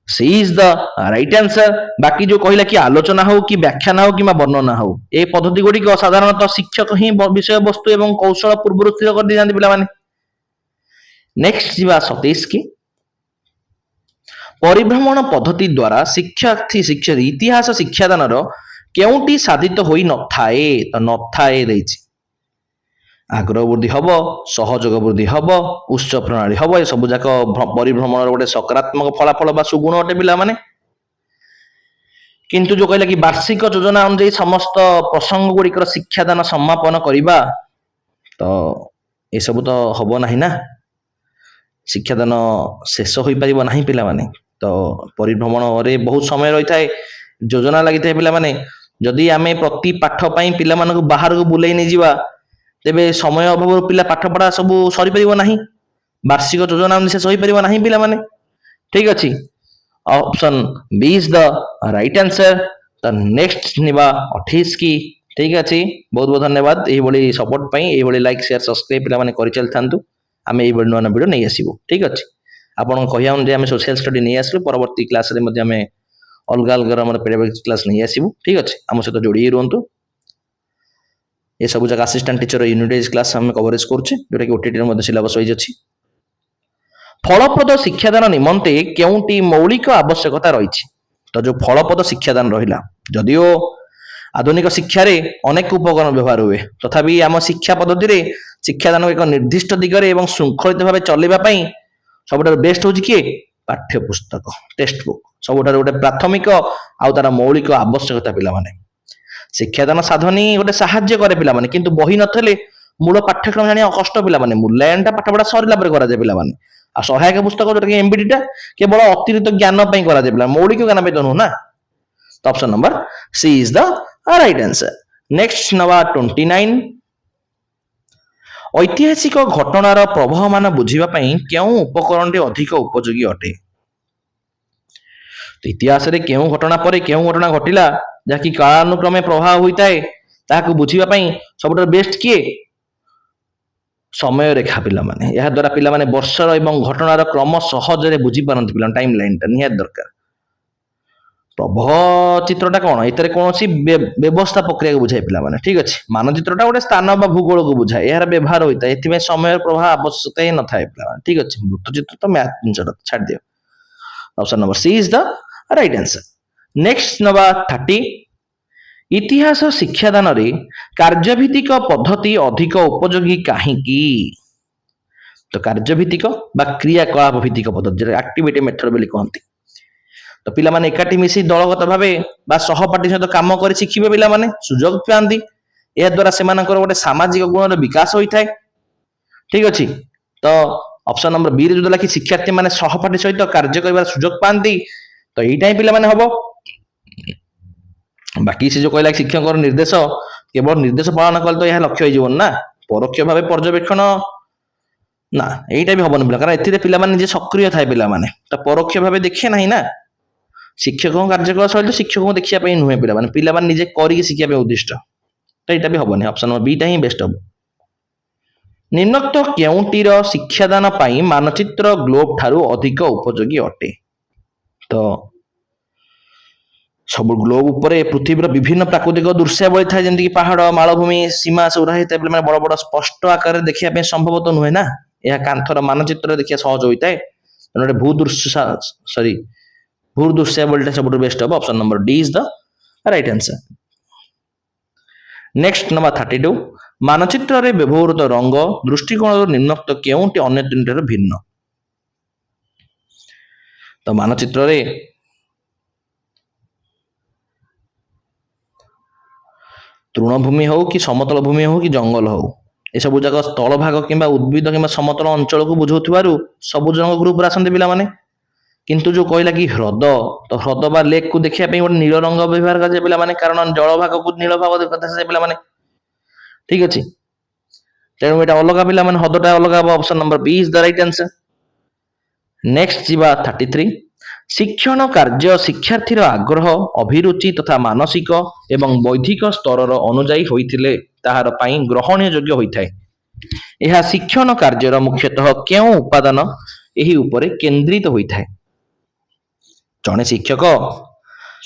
Speaker 1: C is the right answer. ବାକି ଯୋଉ କହିଲା କି ଆଲୋଚନା ହଉ କି ବ୍ୟାଖ୍ୟାନ ହଉ କିମ୍ବା ବର୍ଣ୍ଣନା ହଉ, এই ପଦ୍ଧତି ଗୁଡିକ ସାଧାରଣତଃ ଶିକ୍ଷକ ହିଁ ବିଷୟବସ୍ତୁ ଏବଂ କୌଶଳ ପୂର୍ବରୁ ସ୍ଥିର କରିଦେଇଥାନ୍ତି ପିଲାମାନେ। ନେକ୍ସଟ ଯିବା 27 କି ପରିଭ୍ରମଣ ପଦ୍ଧତି ଦ୍ୱାରା ଇତିହାସ ଶିକ୍ଷାଦାନର କେଉଁଟି ସାଧିତ ହୋଇ ନଥାଏ? ତ ନଥାଏ ଦେଇଛି। ଆଗ୍ରହ ବୃଦ୍ଧି ହବ, ସହଯୋଗ ବୃଦ୍ଧି ହବ, ଉତ୍ସ ପ୍ରଣାଳୀ ହବ, ଏ ସବୁ ଯାକ ପରିଭ୍ରମଣର ଗୋଟେ ସକାରାତ୍ମକ ଫଳାଫଳ ବା ସୁଗୁଣ ଅଟେ ପିଲାମାନେ। କିନ୍ତୁ ଯୋଉ କହିଲା କି ବାର୍ଷିକ ଯୋଜନା ଅନୁଯାୟୀ ସମସ୍ତ ପ୍ରସଙ୍ଗ ଗୁଡିକର ଶିକ୍ଷାଦାନ ସମାପନ କରିବା, ତ ଏସବୁ ତ ହବ ନାହିଁ ନା, ଶିକ୍ଷାଦାନ ଶେଷ ହୋଇପାରିବ ନାହିଁ ପିଲାମାନେ। ତ ପରିଭ୍ରମଣରେ ବହୁତ ସମୟ ରହିଥାଏ, ଯୋଜନା ଲାଗିଥାଏ ପିଲାମାନେ। ଯଦି ଆମେ ପ୍ରତି ପାଠ ପାଇଁ ପିଲାମାନଙ୍କୁ ବାହାରକୁ ବୁଲେଇ ନେଇଯିବା, ତେବେ ସମୟ ଅଭାବରୁ ପିଲା ପାଠ ପଢା ସବୁ ସରିପାରିବ ନାହିଁ, ବାର୍ଷିକ ଯୋଜନା ଶେଷ ହୋଇପାରିବ ନାହିଁ ପିଲାମାନେ। ଠିକ ଅଛି, option B is the right answer. ତ ନେକ୍ସଟ ନେବା 28 କି। ଠିକ ଅଛି, ବହୁତ ବହୁତ ଧନ୍ୟବାଦ ଏଇଭଳି ସପୋର୍ଟ ପାଇଁ। ଏଇଭଳି ଲାଇକ୍ ସେୟାର ସବସ୍କ୍ରାଇବ ପିଲାମାନେ କରିଚାଲିଥାନ୍ତୁ, ଆମେ ଏଇଭଳି ନୂଆ ନୂଆ ଭିଡ଼ିଓ ନେଇ ଆସିବୁ। ଠିକ ଅଛି, ଆପଣଙ୍କ କହିବା ଅନୁଯାୟୀ ଆମେ ସୋସିଆଲ ଷ୍ଟଡି ନେଇ ଆସିଲୁ, ପରବର୍ତ୍ତୀ କ୍ଲାସରେ ମଧ୍ୟ ଆମେ ଅଲଗା ଅଲଗା ଆମର ପେଡାଗୋଜିକ୍ କ୍ଲାସ ନେଇ ଆସିବୁ। ଠିକ ଅଛି, ଆମ ସହିତ ଯୋଡ଼ି ରୁହନ୍ତୁ। ଏସବୁ ଯାକ ଆସିଷ୍ଟାଣ୍ଟ ଟିଚର ୟୁନିଟ୍ କ୍ଲାସ ଆମେ କଭରେଜ କରୁଛେ, ଯୋଉଟା କି OTT ମଧ୍ୟ ସିଲାବସ ୱାଇଜ ଅଛି। ଫଳପ୍ରଦ ଶିକ୍ଷାଦାନ ନିମନ୍ତେ କେଉଁଟି ମୌଳିକ ଆବଶ୍ୟକତା ରହିଛି? ତ ଯୋଉ ଫଳପ୍ରଦ ଶିକ୍ଷାଦାନ ରହିଲା, ଯଦିଓ ଆଧୁନିକ ଶିକ୍ଷାରେ ଅନେକ ଉପକରଣ ବ୍ୟବହାର ହୁଏ, ତଥାପି ଆମ ଶିକ୍ଷା ପଦ୍ଧତିରେ ଶିକ୍ଷାଦାନକୁ ଏକ ନିର୍ଦ୍ଦିଷ୍ଟ ଦିଗରେ ଏବଂ ଶୃଙ୍ଖଳିତ ଭାବେ ଚଲେଇବା ପାଇଁ ସବୁଠାରୁ ବେଷ୍ଟ ହଉଛି କିଏ? ପାଠ୍ୟ ପୁସ୍ତକ, ଟେକ୍ସଟ ବୁକ୍ ସବୁଠାରୁ ଗୋଟେ ପ୍ରାଥମିକ ଆଉ ତାର ମୌଳିକ ଆବଶ୍ୟକତା ପିଲାମାନେ। ଶିକ୍ଷାଦାନ ସାଧନୀ ଗୋଟେ ସାହାଯ୍ୟ କରେ ପିଲାମାନେ, କିନ୍ତୁ ବହି ନଥିଲେ ମୂଳ ପାଠ୍ୟକ୍ରମ ଜାଣିବା କଷ୍ଟ ପିଲାମାନେ। ମୂଲ୍ୟାୟନଟା ପାଠପଢା ସରିଲା ପରେ କରାଯାଏ ପିଲାମାନେ। ଆଉ ସହାୟକ ପୁସ୍ତକ ଯୋଉଟା କି MBD ଟା କେବଳ ଅତିରିକ୍ତ ଜ୍ଞାନ ପାଇଁ କରାଯାଏ ପିଲା, ମୌଳିକ ଜ୍ଞାନ ପାଇଁ ତ ନୁହଁ ନା। ତ option number C is the right answer. Next ନବା 29। ଐତିହାସିକ ଘଟଣାର ପ୍ରବାହମାନ ବୁଝିବା ପାଇଁ କେଉଁ ଉପକରଣଟି ଅଧିକ ଉପଯୋଗୀ ଅଟେ? ଇତିହାସରେ କେଉଁ ଘଟଣା ପରେ କେଉଁ ଘଟଣା ଘଟିଲା, ଯାହାକି କାଳାନୁକ୍ରମେ ପ୍ରବାହ ହୋଇଥାଏ, ତାହାକୁ ବୁଝିବା ପାଇଁ ସବୁଠାରୁ ବେଷ୍ଟ କିଏ? ସମୟ ରେଖା ପିଲାମାନେ। ଏହା ଦ୍ୱାରା ପିଲାମାନେ ବର୍ଷର ଏବଂ ଘଟଣାର କ୍ରମ ସହଜରେ ବୁଝିପାରନ୍ତି। ପିଲା ଟାଇମ ଲାଇନଟା ନିହାତି ଦରକାର। ପ୍ରବାହ ଚିତ୍ରଟା କଣ? ଏଥିରେ କୌଣସି ବ୍ୟବସ୍ଥା ପ୍ରକ୍ରିୟାକୁ ବୁଝାଏ ପିଲାମାନେ। ଠିକ ଅଛି, ମାନଚିତ୍ରଟା ଗୋଟେ ସ୍ଥାନ ବା ଭୂଗୋଳକୁ ବୁଝାଏ, ଏହାର ବ୍ୟବହାର ହୋଇଥାଏ, ଏଥିପାଇଁ ସମୟର ପ୍ରବାହ ଆବଶ୍ୟକତା ହିଁ ନଥାଏ ପିଲାମାନେ। ଠିକ ଅଛି, ବୃତ୍ତଚିତ୍ର ତ ମ୍ୟାଥ ଜିନିଷଟା ଛାଡ଼ିଦିଅ। Option number C is the right answer. Next ନବା 30। ଇତିହାସ ଶିକ୍ଷାଦାନରେ କାର୍ଯ୍ୟଭିତ୍ତିକ ପଦ୍ଧତି ଅଧିକ ଉପଯୋଗୀ କାହିଁକି? ତ କାର୍ଯ୍ୟଭିତ୍ତିକ ବା କ୍ରିୟାକଳାପ ଭିତ୍ତିକ ପଦ୍ଧତି, ଆକ୍ଟିଭିଟି ମେଥଡ ବୋଲି କହନ୍ତି। ତ ପିଲାମାନେ ଏକାଠି ମିଶି ଦଳଗତ ଭାବେ ବା ସହପାଠୀ ସହିତ କାମ କରି ଶିଖିବେ ପିଲାମାନେ, ସୁଯୋଗ ପାଆନ୍ତି। ଏହା ଦ୍ୱାରା ସେମାନଙ୍କର ଗୋଟେ ସାମାଜିକ ଗୁଣର ବିକାଶ ହୋଇଥାଏ। ଠିକ ଅଛି, ତ ଅପସନ ନମ୍ବର B ରେ ଯୋଉ ଦେଲା କି ଶିକ୍ଷାର୍ଥୀ ମାନେ ସହପାଠୀ ସହିତ କାର୍ଯ୍ୟ କରିବାର ସୁଯୋଗ ପାଆନ୍ତି, ତ ଏଇଟା ହିଁ ପିଲାମାନେ ହବ। ବାକି ସେ ଯୋଉ କହିଲା ଶିକ୍ଷକଙ୍କର ନିର୍ଦ୍ଦେଶ, କେବଳ ନିର୍ଦ୍ଦେଶ ପାଳନ କଲେ ତ ଏହା ଲକ୍ଷ୍ୟ ହେଇଯିବନି ନା, ପରୋକ୍ଷ ଭାବେ ପର୍ଯ୍ୟବେକ୍ଷଣ ନା ଏଇଟା ବି ହବନି ପିଲା, କାରଣ ଏଥିରେ ପିଲାମାନେ ନିଜେ ସକ୍ରିୟ ଥାଏ ପିଲାମାନେ, ତ ପରୋକ୍ଷ ଭାବେ ଦେଖେ ନାହିଁ ନା। ଶିକ୍ଷକଙ୍କ କାର୍ଯ୍ୟକଳାପ ଶୈଳୀ ଶିକ୍ଷକଙ୍କୁ ଦେଖିବା ପାଇଁ ନୁହେଁ, ପିଲାମାନେ ନିଜେ କରିକି ଶିଖିବା ପାଇଁ ଉଦ୍ଦିଷ୍ଟ। ତ ଏଇଟା ବି ହବନି, ଅପସନ ନମ୍ବର ବିଟା ହିଁ ବେଷ୍ଟ ହବ। ନିମ୍ନୋକ୍ତ କେଉଁଟିର ଶିକ୍ଷାଦାନ ପାଇଁ ମାନଚିତ୍ର ଗ୍ଲୋବ ଠାରୁ ଅଧିକ ଉପଯୋଗୀ ଅଟେ? ତ ସବୁ ଗ୍ଲୋବ ଉପରେ ପୃଥିବୀର ବିଭିନ୍ନ ପ୍ରାକୃତିକ ଦୃଶ୍ୟାବଳୀ ଥାଏ, ଯେମିତିକି ପାହାଡ, ମାଳଭୂମି, ସୀମା ସବୁରା ହେଇଥାଏ, ପିଲାମାନେ ବଡ ବଡ ସ୍ପଷ୍ଟ ଆକାରରେ ଦେଖିବା ପାଇଁ ସମ୍ଭବ ତ ନୁହେଁ ନା। ଏହା କାନ୍ଥର ମାନଚିତ୍ରରେ ଦେଖିବା ସହଜ ହୋଇଥାଏ। ତେଣୁ ଗୋଟେ ଭୂ ଦୃଶ୍ୟାବଳୀଟା ସବୁଠୁ ବେଷ୍ଟ ହବ। Option number D is the right answer. Next number 32, ମାନଚିତ୍ରରେ ବ୍ୟବହୃତ ରଙ୍ଗ ଦୃଷ୍ଟିକୋଣରୁ ନିମ୍ନୋକ୍ତ କେଉଁଟି ଅନ୍ୟ ତିନିଠାରୁ ଭିନ୍ନ? ତ ମାନଚିତ୍ରରେ ତୃଣଭୂମି ହଉ କି ସମତଳ ଭୂମି ହଉ କି ଜଙ୍ଗଲ ହଉ, ଏସବୁ ଯାକ ସ୍ଥଳ ଭାଗ କିମ୍ବା ଉଦ୍ଭିଦ କିମ୍ବା ସମତଳ ଅଞ୍ଚଳକୁ ବୁଝାଉଥିବାରୁ ସବୁଜ ରଙ୍ଗ ଗ୍ରୁପରେ ଆସନ୍ତି ପିଲାମାନେ। କିନ୍ତୁ ଯୋଉ କହିଲା କି ହ୍ରଦ, ତ ହ୍ରଦ ବା ଲେକ୍ କୁ ଦେଖିବା ପାଇଁ ଗୋଟେ ନୀଳ ରଙ୍ଗ ବ୍ୟବହାର କରାଯାଏ ପିଲାମାନେ, କାରଣ ଜଳ ଭାଗକୁ ନୀଳ ଭାଗ ଦେଖାଯାଏ ପିଲାମାନେ। ଠିକ ଅଛି, ତେଣୁ ଏଇଟା ଅଲଗା ପିଲାମାନେ, ହ୍ରଦଟା ଅଲଗା ହବ। Option number B is the right answer. Next ଯିବା 33, ଶିକ୍ଷଣ କାର୍ଯ୍ୟ ଶିକ୍ଷାର୍ଥୀର ଆଗ୍ରହ, ଅଭିରୁଚି ତଥା ମାନସିକ ଏବଂ ବୌଦ୍ଧିକ ସ୍ତରର ଅନୁଯାୟୀ ହୋଇଥିଲେ ତାହାର ପାଇଁ ଗ୍ରହଣୀୟ ଯୋଗ୍ୟ ହୋଇଥାଏ। ଏହା ଶିକ୍ଷଣ କାର୍ଯ୍ୟର ମୁଖ୍ୟତଃ କେଉଁ ଉପାଦାନ ଏହି ଉପରେ କେନ୍ଦ୍ରିତ ହୋଇଥାଏ? ଜଣେ ଶିକ୍ଷକ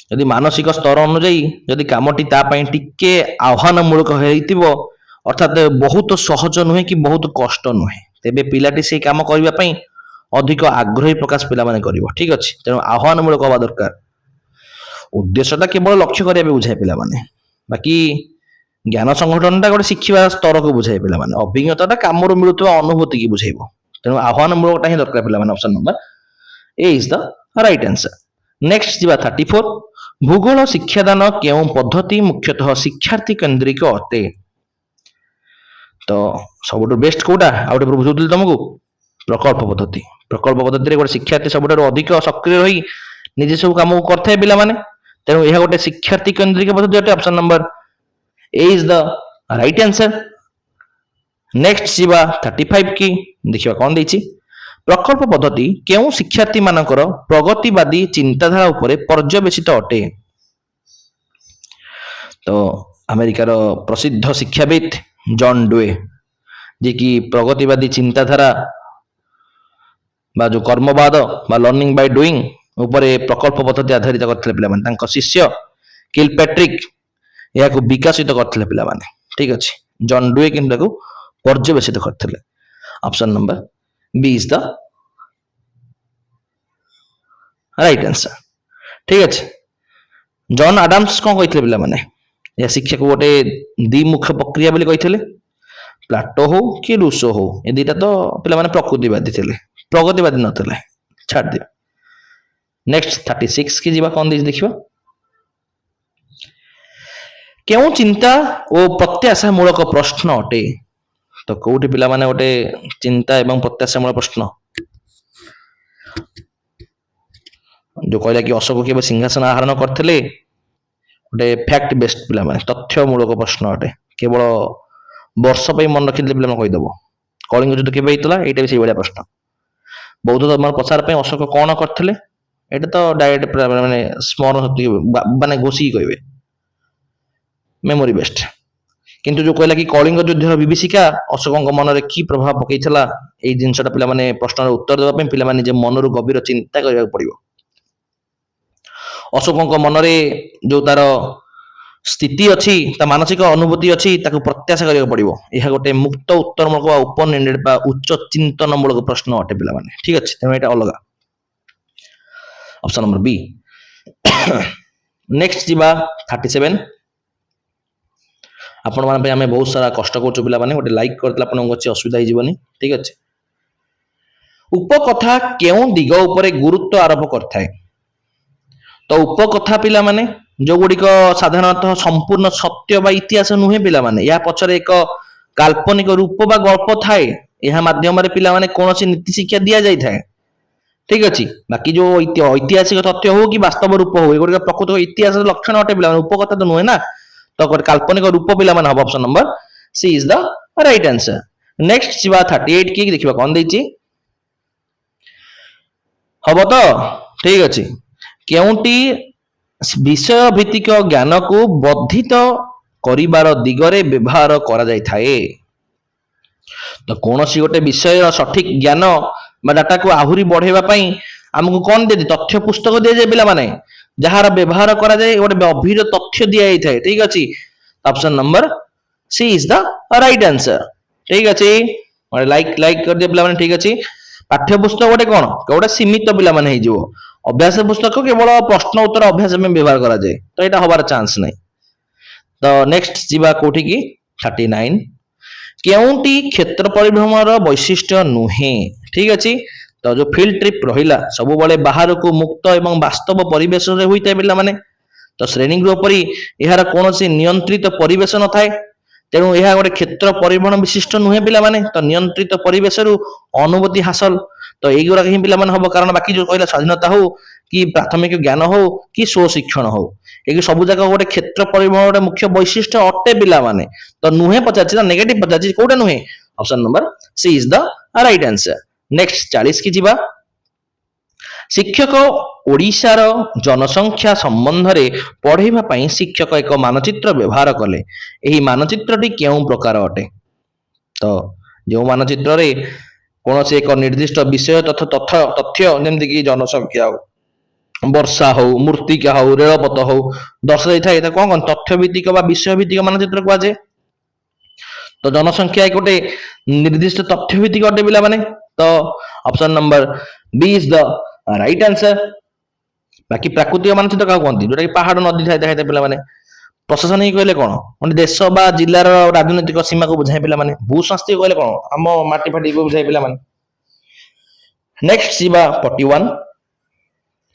Speaker 1: ଯଦି ମାନସିକ ସ୍ତର ଅନୁଯାୟୀ ଯଦି କାମଟି ତା ପାଇଁ ଟିକେ ଆହ୍ୱାନମୂଳକ ହେଇଥିବ, ଅର୍ଥାତ ବହୁତ ସହଜ ନୁହେଁ କି ବହୁତ କଷ୍ଟ ନୁହେଁ, ତେବେ ପିଲାଟି ସେଇ କାମ କରିବା ପାଇଁ ଅଧିକ ଆଗ୍ରହୀ ପ୍ରକାଶ ପିଲାମାନେ କରିବ। ଠିକ ଅଛି, ତେଣୁ ଆହ୍ୱାନମୂଳକ ହବା ଦରକାର। ଉଦ୍ଦେଶ୍ୟଟା କେବଳ ଲକ୍ଷ୍ୟ କରିବା ପାଇଁ ବୁଝାଏ ପିଲାମାନେ, ବାକି ଜ୍ଞାନ ସଂଗଠନଟା ଗୋଟେ ଶିଖିବା ସ୍ତରକୁ ବୁଝାଏ ପିଲାମାନେ, ଅଭିଜ୍ଞତାଟା କାମରୁ ମିଳୁଥିବା ଅନୁଭୂତିକି ବୁଝେଇବ। ତେଣୁ ଆହ୍ୱାନମୂଳକଟା ହିଁ ଦରକାର ପିଲାମାନେ। Option number A is the right answer. Next ଯିବା 34, ଭୂଗୋଳ ଶିକ୍ଷାଦାନ କେଉଁ ପଦ୍ଧତି ମୁଖ୍ୟତଃ ଶିକ୍ଷାର୍ଥୀ କେନ୍ଦ୍ରିକ ଅଟେ? ତ ସବୁଠୁ ବେଷ୍ଟ କୋଉଟା? ଆଉ ଗୋଟେ ବୁଝଉଥିଲି ତମକୁ, ପ୍ରକଳ୍ପ ପଦ୍ଧତି। ପ୍ରକଳ୍ପ ପଦ୍ଧତିରେ ଗୋଟେ ଶିକ୍ଷାର୍ଥୀ ସବୁଠାରୁ ଅଧିକ ସକ୍ରିୟ ରହି ନିଜେ ସବୁ କାମକୁ କରିଥାଏ ପିଲାମାନେ, ତେଣୁ ଏହା ଗୋଟେ ଶିକ୍ଷାର୍ଥୀ କେନ୍ଦ୍ରିକ ପଦ୍ଧତି ଅଟେ। Option number A is the right answer. Next ଯିବା 35 କି ଦେଖିବା କଣ ଦେଇଛି। ପ୍ରକଳ୍ପ ପଦ୍ଧତି କେଉଁ ଶିକ୍ଷାର୍ଥୀ ମାନଙ୍କର ପ୍ରଗତିବାଦୀ ଚିନ୍ତାଧାରା ଉପରେ ପର୍ଯ୍ୟବେସିତ ଅଟେ? ତ ଆମେରିକାର ପ୍ରସିଦ୍ଧ ଶିକ୍ଷାବିତ ଜନ୍ ଡୁଏ, ଯିଏକି ପ୍ରଗତିବାଦୀ ଚିନ୍ତାଧାରା ବା ଯୋଉ କର୍ମବାଦ ବା ଲର୍ଣ୍ଣିଂ ବାଇ ଡୁଇଂ ଉପରେ ପ୍ରକଳ୍ପ ପଦ୍ଧତି ଆଧାରିତ କରିଥିଲେ ପିଲାମାନେ, ତାଙ୍କ ଶିଷ୍ୟ କିଲ୍ ପ୍ୟାଟ୍ରିକ୍ ଏହାକୁ ବିକଶିତ କରିଥିଲେ ପିଲାମାନେ। ଠିକ ଅଛି, ଜନ୍ ଡୁଏ କିନ୍ତୁ ତାକୁ ପର୍ଯ୍ୟବେସିତ କରିଥିଲେ। Option number B is the right answer. ଠିକ ଅଛି, ଜନ୍ ଆଡାମ୍ସ କଣ କହିଥିଲେ ପିଲାମାନେ? ଏହା ଶିକ୍ଷାକୁ ଗୋଟେ ଦ୍ୱିମୁଖ ପ୍ରକ୍ରିୟା ବୋଲି କହିଥିଲେ। ପ୍ଲାଟୋ ହଉ କି ରୁଷୋ ହଉ, ଏ ଦିଟା ତ ପିଲାମାନେ ପ୍ରକୃତିବାଦୀ ଥିଲେ, ପ୍ରଗତିବାଦୀ ନଥିଲେ। ଛାଡି ଦିଅ। ନେକ୍ସଟ 36 କି ଯିବା, କଣ ଦେଇଛି ଦେଖିବା। କେଉଁ ଚିନ୍ତା ଓ ପ୍ରତ୍ୟାଶା ମୂଳକ ପ୍ରଶ୍ନ ଅଟେ? ତ କୋଉଠି ପିଲାମାନେ ଗୋଟେ ଚିନ୍ତା ଏବଂ ପ୍ରତ୍ୟାଶା ମୂଳକ ପ୍ରଶ୍ନ, ଯୋଉ କହିଲା କି ଅଶୋକ କେବେ ସିଂହାସନ ଆହରଣ କରିଥିଲେ, ଗୋଟେ ଫ୍ୟାକ୍ଟ ବେସ୍ଡ ପିଲାମାନେ, ତଥ୍ୟମୂଳକ ପ୍ରଶ୍ନ ଅଟେ। କେବଳ ବର୍ଷ ପାଇଁ ମନେ ରଖିଥିଲେ ପିଲାମାନେ କହିଦବ। କଳିଙ୍ଗ ଯୁଦ୍ଧ କେବେ ହେଇଥିଲା, ଏଇଟା ବି ସେଇଭଳିଆ ପ୍ରଶ୍ନ। ବୌଦ୍ଧ ଧର୍ମର ପ୍ରସାର ପାଇଁ ଅଶୋକ କଣ କରିଥିଲେ, ଏଇଟା ତ ଡାଇରେକ୍ଟ ମାନେ ସ୍ମରଣ ଶକ୍ତି ମାନେ ଘୋଷିକି କହିବେ, ମେମୋରି ବେସ୍ଡ। କିନ୍ତୁ ଯୋଉ କହିଲା କି କଳିଙ୍ଗ ଯୁଦ୍ଧର ବିଭୀଷିକା ଅଶୋକଙ୍କ ମନରେ କି ପ୍ରଭାବ ପକେଇଥିଲା, ଏଇ ଜିନିଷଟା ପିଲାମାନେ ପ୍ରଶ୍ନର ଉତ୍ତର ଦେବା ପାଇଁ ପିଲାମାନେ ନିଜ ମନରୁ ଗଭୀର ଚିନ୍ତା କରିବାକୁ ପଡିବ। ଅଶୋକଙ୍କ ମନରେ ଯୋଉ ତାର ସ୍ଥିତି ଅଛି, ତା ମାନସିକ ଅନୁଭୂତି ଅଛି, ତାକୁ ପ୍ରତ୍ୟାଶା କରିବାକୁ ପଡିବ। ଏହା ଗୋଟେ ମୁକ୍ତ ଉତ୍ତରମୂଳକ ବା ଓପନ ଏଣ୍ଡେଡ ବା ଉଚ୍ଚ ଚିନ୍ତନ ମୂଳକ ପ୍ରଶ୍ନ ଅଟେ ପିଲାମାନେ। ଠିକ ଅଛି, ତେଣୁ ଏଇଟା ଅଲଗା। ଅପସନ ନମ୍ବର ବି। ନେକ୍ସଟ ଯିବା 37। ଆପଣମାନଙ୍କ ପାଇଁ ଆମେ ବହୁତ ସାରା କଷ୍ଟ କରୁଛୁ ପିଲାମାନେ, ଗୋଟେ ଲାଇକ୍ କରିଦେଲେ ଆପଣଙ୍କୁ କିଛି ଅସୁବିଧା ହେଇଯିବନି। ଠିକ ଅଛି, ଉପକଥା କେଉଁ ଦିଗ ଉପରେ ଗୁରୁତ୍ୱ ଆରୋପ କରିଥାଏ? ତ ଉପକଥା ପିଲାମାନେ ଯୋଉଗୁଡିକ ସାଧାରଣତଃ ସମ୍ପୂର୍ଣ୍ଣ ସତ୍ୟ ବା ଇତିହାସ ନୁହେଁ ପିଲାମାନେ, ଏହା ପଛରେ ଏକ କାଳ୍ପନିକ ରୂପ ବା ଗଳ୍ପ ଥାଏ, ଏହା ମାଧ୍ୟମରେ ପିଲାମାନେ କୌଣସି ନୀତି ଶିକ୍ଷା ଦିଆଯାଇଥାଏ। ଠିକ ଅଛି, ବାକି ଯୋଉ ଐତିହାସିକ ତଥ୍ୟ ହଉ କି ବାସ୍ତବ ରୂପ ହଉ, ଏଗୁଡିକ ପ୍ରକୃତ ଇତିହାସର ଲକ୍ଷଣ ଅଟେ ପିଲାମାନେ, ଉପକଥା ତ ନୁହେଁ ନା। ତ ଗୋଟେ କାଳ୍ପନିକ ରୂପ ପିଲାମାନେ ହବ। Option number C is the right answer. Next जीवा 38 की देखिबा कोन देछि हबो तो ठीक अछि केउंटी विषय भित्तिक ज्ञान को वर्धित करिबार दिगरे व्यवहार करा जाय थाए तो कौन सी गोटे विषय सठिक ज्ञान डाटा को आहुरी बढ़ेवा पई हमको कौन दे तथ्य पुस्तक दिया जाए पिला माने जहार व्यवहार करा जाए गोटे गभीर तथ्य दिया जाय थाए ठीक अछि option number C is the right answer ठीक अछि लाइक लाइक कर दिया पिला माने ठीक अछि पाठ्य पुस्तक गोटे कौन गोटे सीमित पिला माने हे जो अभ्यास पुस्तक केवल प्रश्न उत्तर अभ्यास में व्यवहार करा जाए तो एटा हबार चांस नहीं तो नेक्स्ट जीवा कोठी की 39 केउंटी क्षेत्र परिभ्रमण वैशिष्ट्य नुहे ठीक अछि तो जो फील्ड ट्रिप रहिला सब बळे बाहर को मुक्त एवं वास्तव परिवेश रे होइते पिला माने तो श्रेणी गृह परी एहार कोनोसी नियंत्रित परिवेश न थाए तेणु यह गोटे क्षेत्र परिभ्रमण विशिष्ट नुहे पिला माने तो नियंत्रित परिवेश रु अनुभूति हासिल तो एगुरा ही पिला माने हबो कारण बाकी जो कहला स्वाधीनता हो कि प्राथमिक ज्ञान हो कि स्व शिक्षण हो ये सब जगह गोटे क्षेत्र परिभ्रमण गोटे मुख्य वैशिष्ट्य अटे पिला माने तो नुहे पचाछि ना नेगेटिव पचाछि कोटा नुहे option number C is the right answer next 40 की जीवा शिक्षक ओडिशार जनसंख्या संबंध रे पढ़ेबा पई शिक्षक एक मानचित्र व्यवहार कले एही मानचित्रटी केउ प्रकार अटे तो जो मानचित्र रे कोनोसी एक निर्दिष्ट विषय तथा तथ्य जेमति कि जनसंख्या हो वर्षा हो मूर्तिका हो रेलपथ हो दर्शाई थाए कौन कौन तथ्य भित्तिक बा विषय भित्तिक मानचित्र कुआजे तो जनसंख्या एक गोटे निर्दिष्ट तथ्य भित्तिक अटे पिला माने तो option number B is the right answer बाकी प्राकृतिक मानचित्र का कहते जोटा कि पहाड़ नदी थाए देखाई पिला माने प्रशासनिक कहले कौन माने देश बा जिल्लार राजनीतिक सीमा को बुझाए पिला माने भूस्वास्थ्य कहले कौन हम माटी फाटी को बुझाए पिला माने नेक्स्ट जीवा 41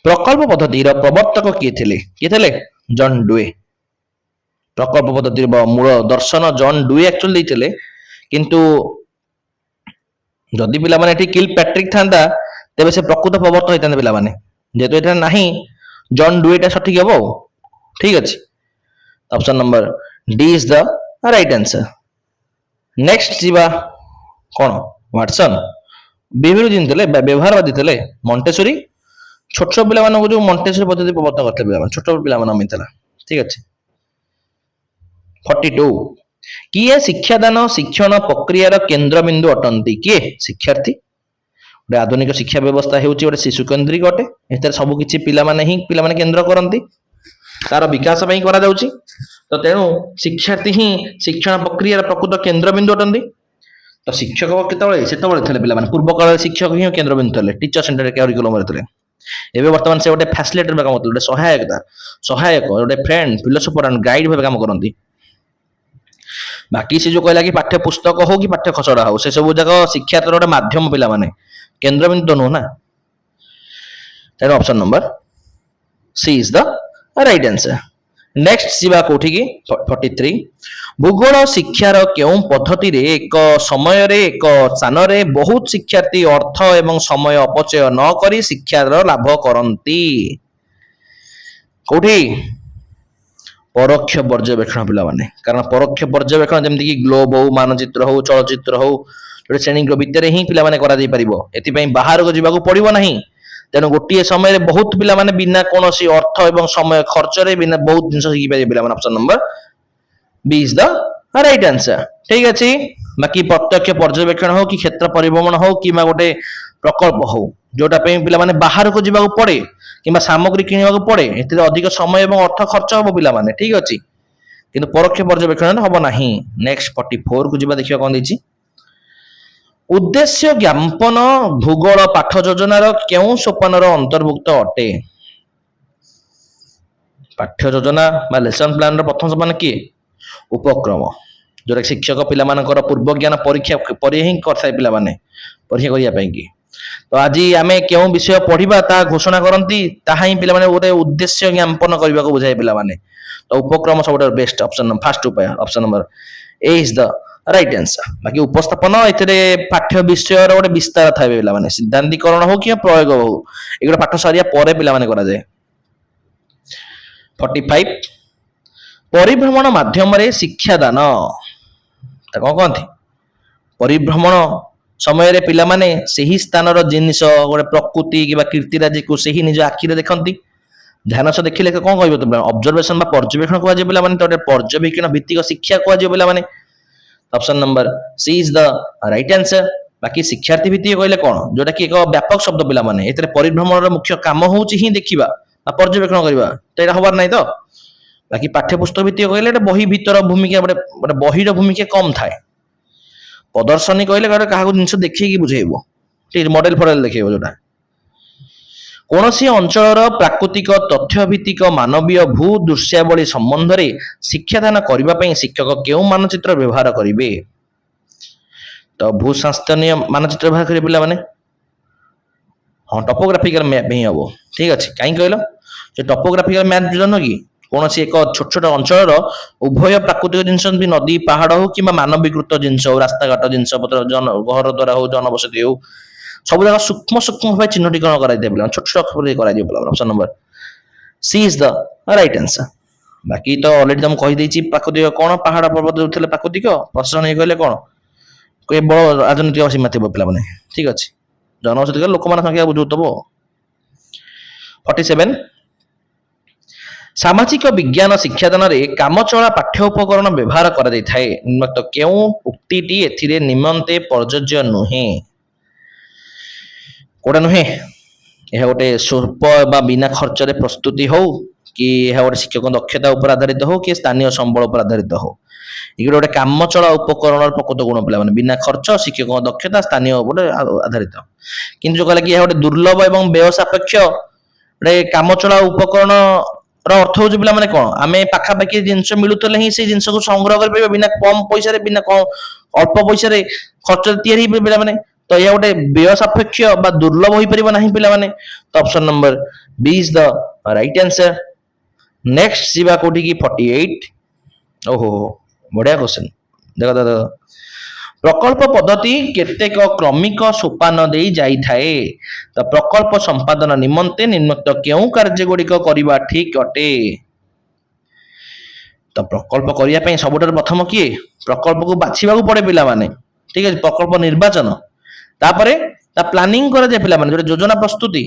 Speaker 1: प्रकल्प पद्धति प्रवर्तक किए थे जॉन डुए प्रकल्प पद्धति मूल दर्शन जॉन डुए एक्चुअली देते किंतु जदि पिला माने एठी किल पैट्रिक थांदा तेबे से प्रकृत प्रवर्तक होइतांते पिला माने जेतो एटा नाही जॉन डुएटा सठिक हेबो ठीक अछि option number D is the right answer next जीवा कोन वाटसन विभिन्न दिन थे व्यवहारवादी थे मॉन्टेसरी छोट छोट पिला जो मॉन्टेसरी पद्धति प्रवर्तन करते पिला छोट छोट पिला मिला ठीक अच्छे 42 किए शिक्षादान शिक्षण प्रक्रियार केन्द्र बिंदु अटंती किए शिक्षार्थी गोटे आधुनिक शिक्षा व्यवस्था होउची गोटे शिशु केन्द्रिक अटे एतर सब किछि पिला माने ही पिला माने केन्द्र करंती तार विकास पई करा जाउची तो तेणु शिक्षार्थी ही शिक्षण प्रक्रियार प्रकृत केन्द्र बिंदु अटंती तो शिक्षक केतबळे सेतबळे थले पिला माने पूर्व काल शिक्षक ही केन्द्र बिंदु थले टीचर सेंटर करिकुलम रे थले एबे वर्तमान से गोटे फैसिलिटेटर काम करते गोटे सहायक गोटे फ्रेंड फिलोसोफर एंड गाइड भाबे काम करंती बाकी से जो कहला कि पाठ्य पुस्तक हो कि पाठ्य खसड़ा हो से सब जगह शिक्षा तर गोटे माध्यम पिला माने केन्द्र बिंदु नो ना तेणु option number C is the right answer next जीवा कोठी की 43 भूगोल शिक्षार केउं पद्धति रे एक समय रे एक स्थान रे बहुत शिक्षार्थी अर्थ एवं समय अपचय न करी शिक्षार लाभ करंती कोठी परोक्ष पर्यवेक्षण पिला माने कारण परोक्ष पर्यवेक्षण जेमति कि ग्लोब हो मानचित्र हो चलचित्र हो जोटे श्रेणी भितर ही पिला माने करा जाई परिबो एति पई बाहर को जीवाको पड़िबो नाही तेणु गोटे समय बहुत पिला माने बिना कोनोसी अर्थ एवं समय खर्च रे बिना बहुत जिंस शिखि पारे पिला माने option number B is the right answer ठीक अछि बाकी प्रत्यक्ष पर्यवेक्षण हो कि क्षेत्र परिभ्रमण हो कि गोटे प्रकल्प हो जोटा पे पिला माने बाहर को जीवाको पड़े कि सामग्री किनिबाको पड़े एते अधिक समय एवं अर्थ खर्च हो पिला माने ठीक अछि किंतु परोक्ष पर्यवेक्षण होबो नाही नेक्स्ट 44 को जीवा देखिया कोन दैछि उद्देश्य ज्ञापन भूगोल पाठ योजनार केउं सोपानर अंतर्भुक्त अटे पाठ्य योजना बा लेसन प्लान रो प्रथम सोपान किए उपक्रम जोटा शिक्षक पिला मानकर पूर्व ज्ञान परीक्षा पर ही करथाय पिला माने परीक्षा करिया पई कि तो आज आमे केउं विषय पढ़िबा ता घोषणा करंती ताहा ही पिला माने गोटे उद्देश्य ज्ञापन करबा को बुझाय पिला माने तो उपक्रम सबटा बेस्ट ऑप्शन फर्स्ट उपाय option number A is the right answer बाकी उपस्थापन एतरे पाठ्य विषय रो गोटे विस्तार थाबे पिला माने सिद्धांतीकरण हो कि प्रयोग हो एगुडा पाठ सारिया परे पिला माने करा जाय 45 परिभ्रमण माध्यम रे शिक्षादान ता कोन कहंती ପରିଭ୍ରମଣ ସମୟରେ ପିଲାମାନେ ସେହି ସ୍ଥାନର ଜିନିଷ ଗୋଟେ ପ୍ରକୃତି କିମ୍ବା କୀର୍ତ୍ତିରାଜିକୁ ସେହି ନିଜ ଆଖିରେ ଦେଖନ୍ତି। ଧ୍ୟାନ ସହ ଦେଖିଲେ କଣ କହିବ ତମେ? ଅବଜର୍ଭେସନ ବା ପର୍ଯ୍ୟବେକ୍ଷଣ କୁହାଯିବ ପିଲାମାନେ। ତ ପର୍ଯ୍ୟବେକ୍ଷଣ ଭିତ୍ତିକ ଶିକ୍ଷା କୁହାଯିବ ପିଲାମାନେ। Option number C is the right answer. ବାକି ଶିକ୍ଷାର୍ଥୀ ଭିତ୍ତିକ କହିଲେ କଣ? ଯୋଉଟା କି ଏକ ବ୍ୟାପକ ଶବ୍ଦ ପିଲାମାନେ। ଏଥିରେ ପରିଭ୍ରମଣର ମୁଖ୍ୟ କାମ ହଉଛି ହିଁ ଦେଖିବା ବା ପର୍ଯ୍ୟବେକ୍ଷଣ କରିବା, ତ ଏଇଟା ହବାର ନାହିଁ ତ। ବାକି ପାଠ୍ୟପୁସ୍ତକ ଭିତ୍ତିକ କହିଲେ ଏଟା ବହି ଭିତର ଭୂମିକା, ଗୋଟେ ବହିର ଭୂମିକା କମ ଥାଏ। ପ୍ରଦର୍ଶନୀ କହିଲେ କାହାକୁ ଜିନିଷ ଦେଖେଇକି ବୁଝେଇବ, ଠିକ ମଡେଲ ଫଡେଲ ଦେଖେଇବ। ଯୋଉଟା କୌଣସି ଅଞ୍ଚଳର ପ୍ରାକୃତିକ ତଥ୍ୟ ଭିତ୍ତିକ ମାନବୀୟ ଭୂ ଦୃଶ୍ୟାବଳୀ ସମ୍ବନ୍ଧରେ ଶିକ୍ଷାଦାନ କରିବା ପାଇଁ ଶିକ୍ଷକ କେଉଁ ମାନଚିତ୍ର ବ୍ୟବହାର କରିବେ? ତ ଭୂଶାସ୍ତ୍ରୀୟ ମାନଚିତ୍ର ବ୍ୟବହାର କରିବେ ପିଲାମାନେ। ହଁ, ଟପୋଗ୍ରାଫିକାଲ ମ୍ୟାପ ହିଁ ହବ। ଠିକ ଅଛି, କାହିଁକି କହିଲ? ସେ ଟପୋଗ୍ରାଫିକାଲ ମ୍ୟାପ ଜାଣିନ କି? କୌଣସି ଏକ ଛୋଟ ଛୋଟ ଅଞ୍ଚଳର ଉଭୟ ପ୍ରାକୃତିକ ଜିନିଷ, ନଦୀ ପାହାଡ ହଉ କିମ୍ବା ମାନବୀକୃତ ଜିନିଷ ହଉ, ରାସ୍ତାଘାଟ ଜିନିଷ ପତ୍ର, ଘର ଦ୍ୱାରା ହଉ, ଜନବସତି ହଉ, ସବୁ ଯାକ ସୂକ୍ଷ୍ମ ସୂକ୍ଷ୍ମ ଭାବେ ଚିହ୍ନଟୀକରଣ କରାଯାଇଥାଏ ପିଲା, ଛୋଟ ଛୋଟ କରାଯିବ ପିଲା। Option number C is the right answer. ବାକି ତ ଅଲରେଡି ତମକୁ କହିଦେଇଛି ପ୍ରାକୃତିକ କଣ, ପାହାଡ ପର୍ବତ ଥିଲେ ପ୍ରାକୃତିକ, ପ୍ରଶାସନ କହିଲେ କଣ, କେବଳ ରାଜନୈତିକ ସୀମା ଥିବ ପିଲାମାନେ। ଠିକ ଅଛି, ଜନବସତି ଲୋକମାନଙ୍କ ସଂଖ୍ୟା ବୁଝୁଥିବ। 47 ସାମାଜିକ ବିଜ୍ଞାନ ଶିକ୍ଷାଦାନରେ କାମଚଳା ପାଠ୍ୟ ଉପକରଣ ବ୍ୟବହାର କରାଯାଇଥାଏ। ନିମ୍ନୋକ୍ତ କେଉଁ ଉକ୍ତିଟି ଏଥିରେ ନିମନ୍ତେ ପ୍ରଯୋଜ୍ୟ ନୁହେଁ? କୋଉଟା ନୁହେଁ? ଏହା ଗୋଟେ ସ୍ୱଳ୍ପ ବା ବିନା ଖର୍ଚ୍ଚରେ ପ୍ରସ୍ତୁତି ହଉ, କି ଏହା ଗୋଟେ ଶିକ୍ଷକ ଦକ୍ଷତା ଉପରେ ଆଧାରିତ ହଉ, କି ସ୍ଥାନୀୟ ସମ୍ବଳ ଉପରେ ଆଧାରିତ ହଉ, ଏଗୁলো ଗୋଟେ କାମଚଳା ଉପକରଣର ପ୍ରକୃତ ଗୁଣ ପିଲାମାନେ। ବିନା ଖର୍ଚ୍ଚ, ଶିକ୍ଷକଙ୍କ ଦକ୍ଷତା, ସ୍ଥାନୀୟ ଉପରେ ଆଧାରିତ। କିନ୍ତୁ ଯୋଉ କହିଲା କି ଏହା ଗୋଟେ ଦୁର୍ଲଭ ଏବଂ ବ୍ୟୟ ସାପେକ୍ଷ ଗୋଟେ କାମଚଳା ଉପକରଣ ର ଅର୍ଥ ହଉଛି ପିଲାମାନେ କଣ? ଆମେ ପାଖାପାଖି ଜିନିଷ ମିଳୁଥିଲେ ହିଁ ସେଇ ଜିନିଷକୁ ସଂଗ୍ରହ କରିପାରିବା, ବିନା କମ ପଇସାରେ, ବିନା ଅଳ୍ପ ପଇସାରେ ଖର୍ଚ୍ଚ ତିଆରି ହେଇପାରିବ ପିଲାମାନେ। ତ ଏହା ଗୋଟେ ବ୍ୟୟ ସାପେକ୍ଷ ବା ଦୁର୍ଲଭ ହେଇପାରିବ ନାହିଁ ପିଲାମାନେ। ତ option number B is the right answer. Next ଯିବା କୋଉଠିକି? 48। ଓହୋ, ବଢିଆ କ୍ୱେଶ୍ଚନ। ଦେଖ ପ୍ରକଳ୍ପ ପଦ୍ଧତି କେତେକ କ୍ରମିକ ସୋପାନ ଦେଇ ଯାଇଥାଏ। ତ ପ୍ରକଳ୍ପ ସମ୍ପାଦନ ନିମନ୍ତେ ନିମ୍ନୋକ୍ତ କେଉଁ କାର୍ଯ୍ୟ ଗୁଡିକ କରିବା ଠିକ ଅଟେ? ତ ପ୍ରକଳ୍ପ କରିବା ପାଇଁ ସବୁଠାରୁ ପ୍ରଥମ କିଏ? ପ୍ରକଳ୍ପକୁ ବାଛିବାକୁ ପଡେ ପିଲାମାନେ। ଠିକ ଅଛି, ପ୍ରକଳ୍ପ ନିର୍ବାଚନ, ତାପରେ ତା ପ୍ଲାନିଂ କରାଯାଏ ପିଲାମାନେ, ଯୋଉଟା ଯୋଜନା ପ୍ରସ୍ତୁତି,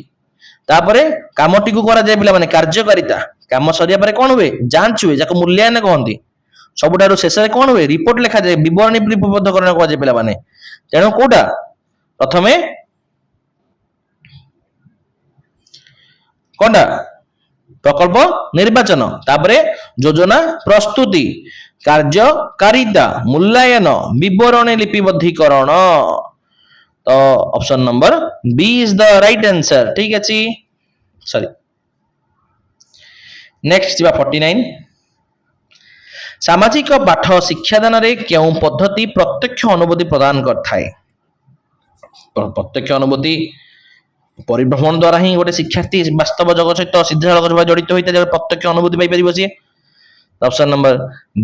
Speaker 1: ତାପରେ କାମଟିକୁ କରାଯାଏ ପିଲାମାନେ କାର୍ଯ୍ୟକାରିତା। କାମ ସରିବା ପରେ କଣ ହୁଏ? ଯାଞ୍ଚ ହୁଏ, ଯାକୁ ମୂଲ୍ୟାୟନ କହନ୍ତି। ସବୁଠାରୁ ଶେଷରେ କଣ ହୁଏ? ରିପୋର୍ଟ ଲେଖାଯାଏ, ବିବରଣୀ ଲିପିବଦ୍ଧକରଣ କୁହାଯାଏ ପିଲାମାନେ। ତେଣୁ କୋଉଟା ପ୍ରଥମେ କଣଟା? ପ୍ରକଳ୍ପ ନିର୍ବାଚନ, ତାପରେ ଯୋଜନା ପ୍ରସ୍ତୁତି, କାର୍ଯ୍ୟକାରିତା, ମୂଲ୍ୟାୟନ, ବିବରଣୀ ଲିପିବଦ୍ଧୀକରଣ। ତ option number B is the right answer. ଠିକ ଅଛି, ସରି। ନେକ୍ସଟ ଯିବା 49। ସାମାଜିକ ପାଠ ଶିକ୍ଷାଦାନରେ କେଉଁ ପଦ୍ଧତି ପ୍ରତ୍ୟକ୍ଷ ଅନୁଭୂତି ପ୍ରଦାନ କରିଥାଏ? ପ୍ରତ୍ୟକ୍ଷ ଅନୁଭୂତି ପରିଭ୍ରମଣ ଦ୍ୱାରା ହିଁ ଗୋଟେ ଶିକ୍ଷାର୍ଥୀ ବାସ୍ତବ ଜଗତ ସହିତ ସିଧାସଳଖ ଭାବେ ଜଡିତ ହୋଇଥାଏ, ପ୍ରତ୍ୟକ୍ଷ ଅନୁଭୂତି ପାଇପାରିବ ସିଏ। Option number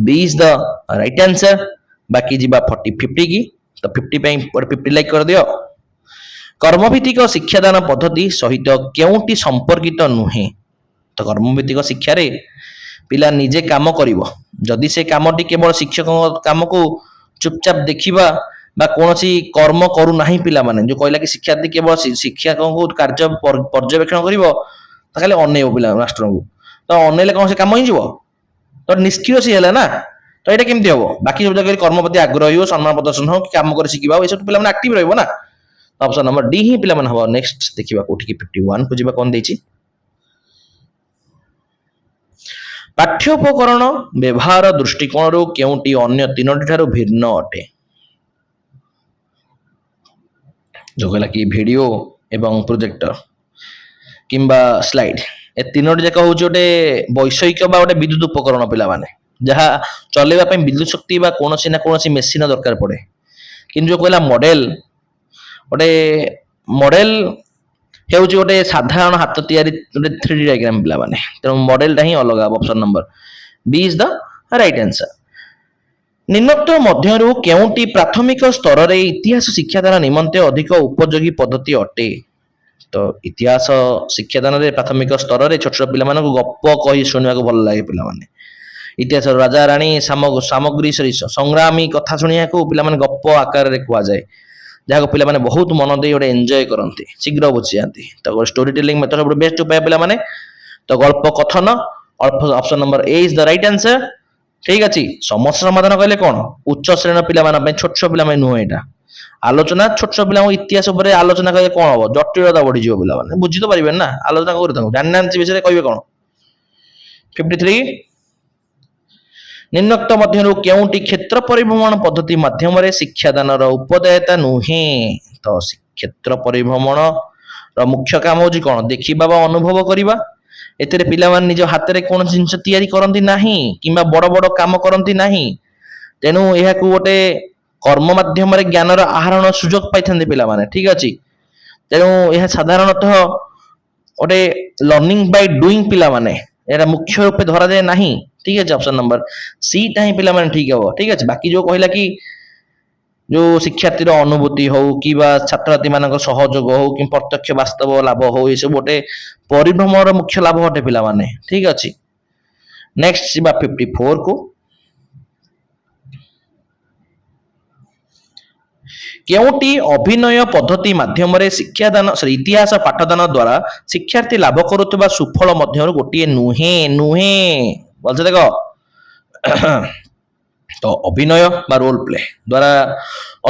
Speaker 1: B is the right answer. ବାକି ଯିବା 50 କି, ତ 50 ପାଇଁ 50 ଲାଇକ୍ କରିଦିଅ। କର୍ମଭିତ୍ତିକ ଶିକ୍ଷାଦାନ ପଦ୍ଧତି ସହିତ କେଉଁଟି ସମ୍ପର୍କିତ ନୁହେଁ? ତ କର୍ମଭିତ୍ତିକ ଶିକ୍ଷାରେ ପିଲା ନିଜେ କାମ କରିବ। ଯଦି ସେ କାମଟି କେବଳ ଶିକ୍ଷକଙ୍କ କାମକୁ ଚୁପଚାପ ଦେଖିବା ବା କୌଣସି କର୍ମ କରୁନାହିଁ ପିଲାମାନେ, ଯୋଉ କହିଲା କି ଶିକ୍ଷାର୍ଥୀ କେବଳ ଶିକ୍ଷକଙ୍କୁ କାର୍ଯ୍ୟ ପର୍ଯ୍ୟବେକ୍ଷଣ କରିବ, ତାହେଲେ ଅନେଇବ ପିଲା ମାଷ୍ଟରଙ୍କୁ, ତ ଅନେଇଲେ କଣ ସେ କାମ ହେଇଯିବ? ତ ନିଷ୍କ୍ରିୟ ସିଏ ହେଲା ନା। ତ ଏଇଟା କେମିତି ହବ? ବାକି ସବୁ ଜାଗାରେ କର୍ମ ପ୍ରତି ଆଗ୍ରହୀ ହଉ, ସମ୍ମାନ ପ୍ରଦର୍ଶନ ହଉ, କାମ କରି ଶିଖିବା, ଏସବୁ ପିଲାମାନେ ଆକ୍ଟିଭ ରହିବ ନା। ଅପସନ ନମ୍ବର ଡି ହିଁ ପିଲାମାନେ ହବ। ନେକ୍ସଟ ଦେଖିବା କୋଉଠିକି? 51 କୁ ଯିବା। କଣ ଦେଇଛି? ପାଠ୍ୟ ଉପକରଣ ବ୍ୟବହାର ଦୃଷ୍ଟିକୋଣରୁ କେଉଁଟି ଅନ୍ୟ ତିନୋଟି ଠାରୁ ଭିନ୍ନ ଅଟେ? ଯୋଉ କହିଲା କି ଭିଡିଓ ଏବଂ ପ୍ରୋଜେକ୍ଟର କିମ୍ବା ସ୍ଲାଇଡ, ଏ ତିନୋଟି ଯାକ ହଉଛି ଗୋଟେ ବୈଷୟିକ ବା ଗୋଟେ ବିଦ୍ୟୁତ ଉପକରଣ ପିଲାମାନେ, ଯାହା ଚଲେଇବା ପାଇଁ ବିଦ୍ୟୁତ ଶକ୍ତି ବା କୌଣସି ନା କୌଣସି ମେସିନ ଦରକାର ପଡେ। କିନ୍ତୁ ଯୋଉ କହିଲା ମଡେଲ, ଗୋଟେ ମଡେଲ ହେଉଛି ଗୋଟେ ସାଧାରଣ ହାତ ତିଆରି ଗୋଟେ 3D ଡାଇଗ୍ରାମ ପିଲାମାନେ। ତେଣୁ ମଡେଲଟା ହିଁ ଅଲଗା। Option number B is the right answer. ନିମ୍ନୋକ୍ତ ମଧ୍ୟରୁ କେଉଁଟି ପ୍ରାଥମିକ ସ୍ତରରେ ଇତିହାସ ଶିକ୍ଷାଦାନ ନିମନ୍ତେ ଅଧିକ ଉପଯୋଗୀ ପଦ୍ଧତି ଅଟେ? ତ ଇତିହାସ ଶିକ୍ଷାଦାନରେ ପ୍ରାଥମିକ ସ୍ତରରେ ଛୋଟ ଛୋଟ ପିଲାମାନଙ୍କୁ ଗପ କହି ଶୁଣିବାକୁ ଭଲ ଲାଗେ ପିଲାମାନେ। ଇତିହାସ ରାଜା ରାଣୀ ସାମଗ୍ରୀ ସଂଗ୍ରାମୀ କଥା ଶୁଣିବାକୁ ପିଲାମାନେ ଗପ ଆକାରରେ କୁହାଯାଏ, ଯାହାକୁ ପିଲାମାନେ ବହୁତ ମନ ଦେଇ ଗୋଟେ ଏନ୍ଜୟ କରନ୍ତି, ଶୀଘ୍ର ବୁଝିଯାଆନ୍ତି। ତ ଷ୍ଟୋରି ଟେଲିଂ ମେଥଡ ସବୁଠୁ ବେଷ୍ଟ ଉପାୟ ପିଲାମାନେ। ତ ଗଳ୍ପ କଥନ, option number A is the right answer. ଠିକ ଅଛି। ସମସ୍ୟା ସମାଧାନ କହିଲେ କଣ? ଉଚ୍ଚ ଶ୍ରେଣୀର ପିଲାମାନଙ୍କ ପାଇଁ, ଛୋଟ ଛୋଟ ପିଲାମାନେ ନୁହଁ ଏଇଟା। ଆଲୋଚନା ଛୋଟ ଛୋଟ ପିଲାଙ୍କ ଇତିହାସ ଉପରେ ଆଲୋଚନା କହିଲେ କଣ ହବ? ଜଟିଳତା ବଢିଯିବ, ପିଲାମାନେ ବୁଝି ତ ପାରିବେନି ନା। ଆଲୋଚନା କରୁ ତାଙ୍କୁ ଜାଣିନାହାନ୍ତି ବିଷୟରେ କହିବେ କଣ? 53 ନିମ୍ନୋକ୍ତ ମଧ୍ୟରୁ କେଉଁଟି କ୍ଷେତ୍ର ପରିଭ୍ରମଣ ପଦ୍ଧତି ମାଧ୍ୟମରେ ଶିକ୍ଷାଦାନର ଉପଦାୟତା ନୁହେଁ? ତ କ୍ଷେତ୍ର ପରିଭ୍ରମଣର ମୁଖ୍ୟ କାମ ହଉଛି କଣ? ଦେଖିବା ବା ଅନୁଭବ କରିବା। ଏଥିରେ ପିଲାମାନେ ନିଜ ହାତରେ କୌଣସି ଜିନିଷ ତିଆରି କରନ୍ତି ନାହିଁ କିମ୍ବା ବଡ ବଡ କାମ କରନ୍ତି ନାହିଁ। ତେଣୁ ଏହାକୁ ଗୋଟେ କର୍ମ ମାଧ୍ୟମରେ ଜ୍ଞାନର ଆହରଣ ସୁଯୋଗ ପାଇଥାନ୍ତି ପିଲାମାନେ। ଠିକ ଅଛି। ତେଣୁ ଏହା ସାଧାରଣତଃ ଗୋଟେ ଲର୍ଣ୍ଣିଂ ବାଇ ଡୁଇଂ ପିଲାମାନେ, ଏଟା ମୁଖ୍ୟ ରୂପେ ଧରାଯାଏ ନାହିଁ। ଠିକ ଅଛି। ଅପସନ ନମ୍ବର ସି ଟା ହିଁ ପିଲାମାନେ ଠିକ ହବ। ଠିକ ଅଛି। ବାକି ଯୋଉ କହିଲା କି ଯୋଉ ଶିକ୍ଷାର୍ଥୀର ଅନୁଭୂତି ହଉ କିମ୍ବା ଛାତ୍ରଛାତ୍ରୀ ମାନଙ୍କ ସହଯୋଗ ହଉ କି ପ୍ରତ୍ୟକ୍ଷ ବାସ୍ତବ ଲାଭ ହଉ, ଏସବୁ ଗୋଟେ ପରିଭ୍ରମଣର ମୁଖ୍ୟ ଲାଭ ଅଟେ ପିଲାମାନେ। ଠିକ ଅଛି। ନେକ୍ସଟ ଯିବା 54 କୁ। କେଉଁଟି ଅଭିନୟ ପଦ୍ଧତି ମାଧ୍ୟମରେ ଶିକ୍ଷାଦାନ ଇତିହାସ ପାଠଦାନ ଦ୍ୱାରା ଶିକ୍ଷାର୍ଥୀ ଲାଭ କରୁଥିବା ସୁଫଳ ମଧ୍ୟରୁ ଗୋଟିଏ ନୁହେଁ? ଭଲସେ ଦେଖ। ତ ଅଭିନୟ ବା ରୋଲ ପ୍ଲେ ଦ୍ୱାରା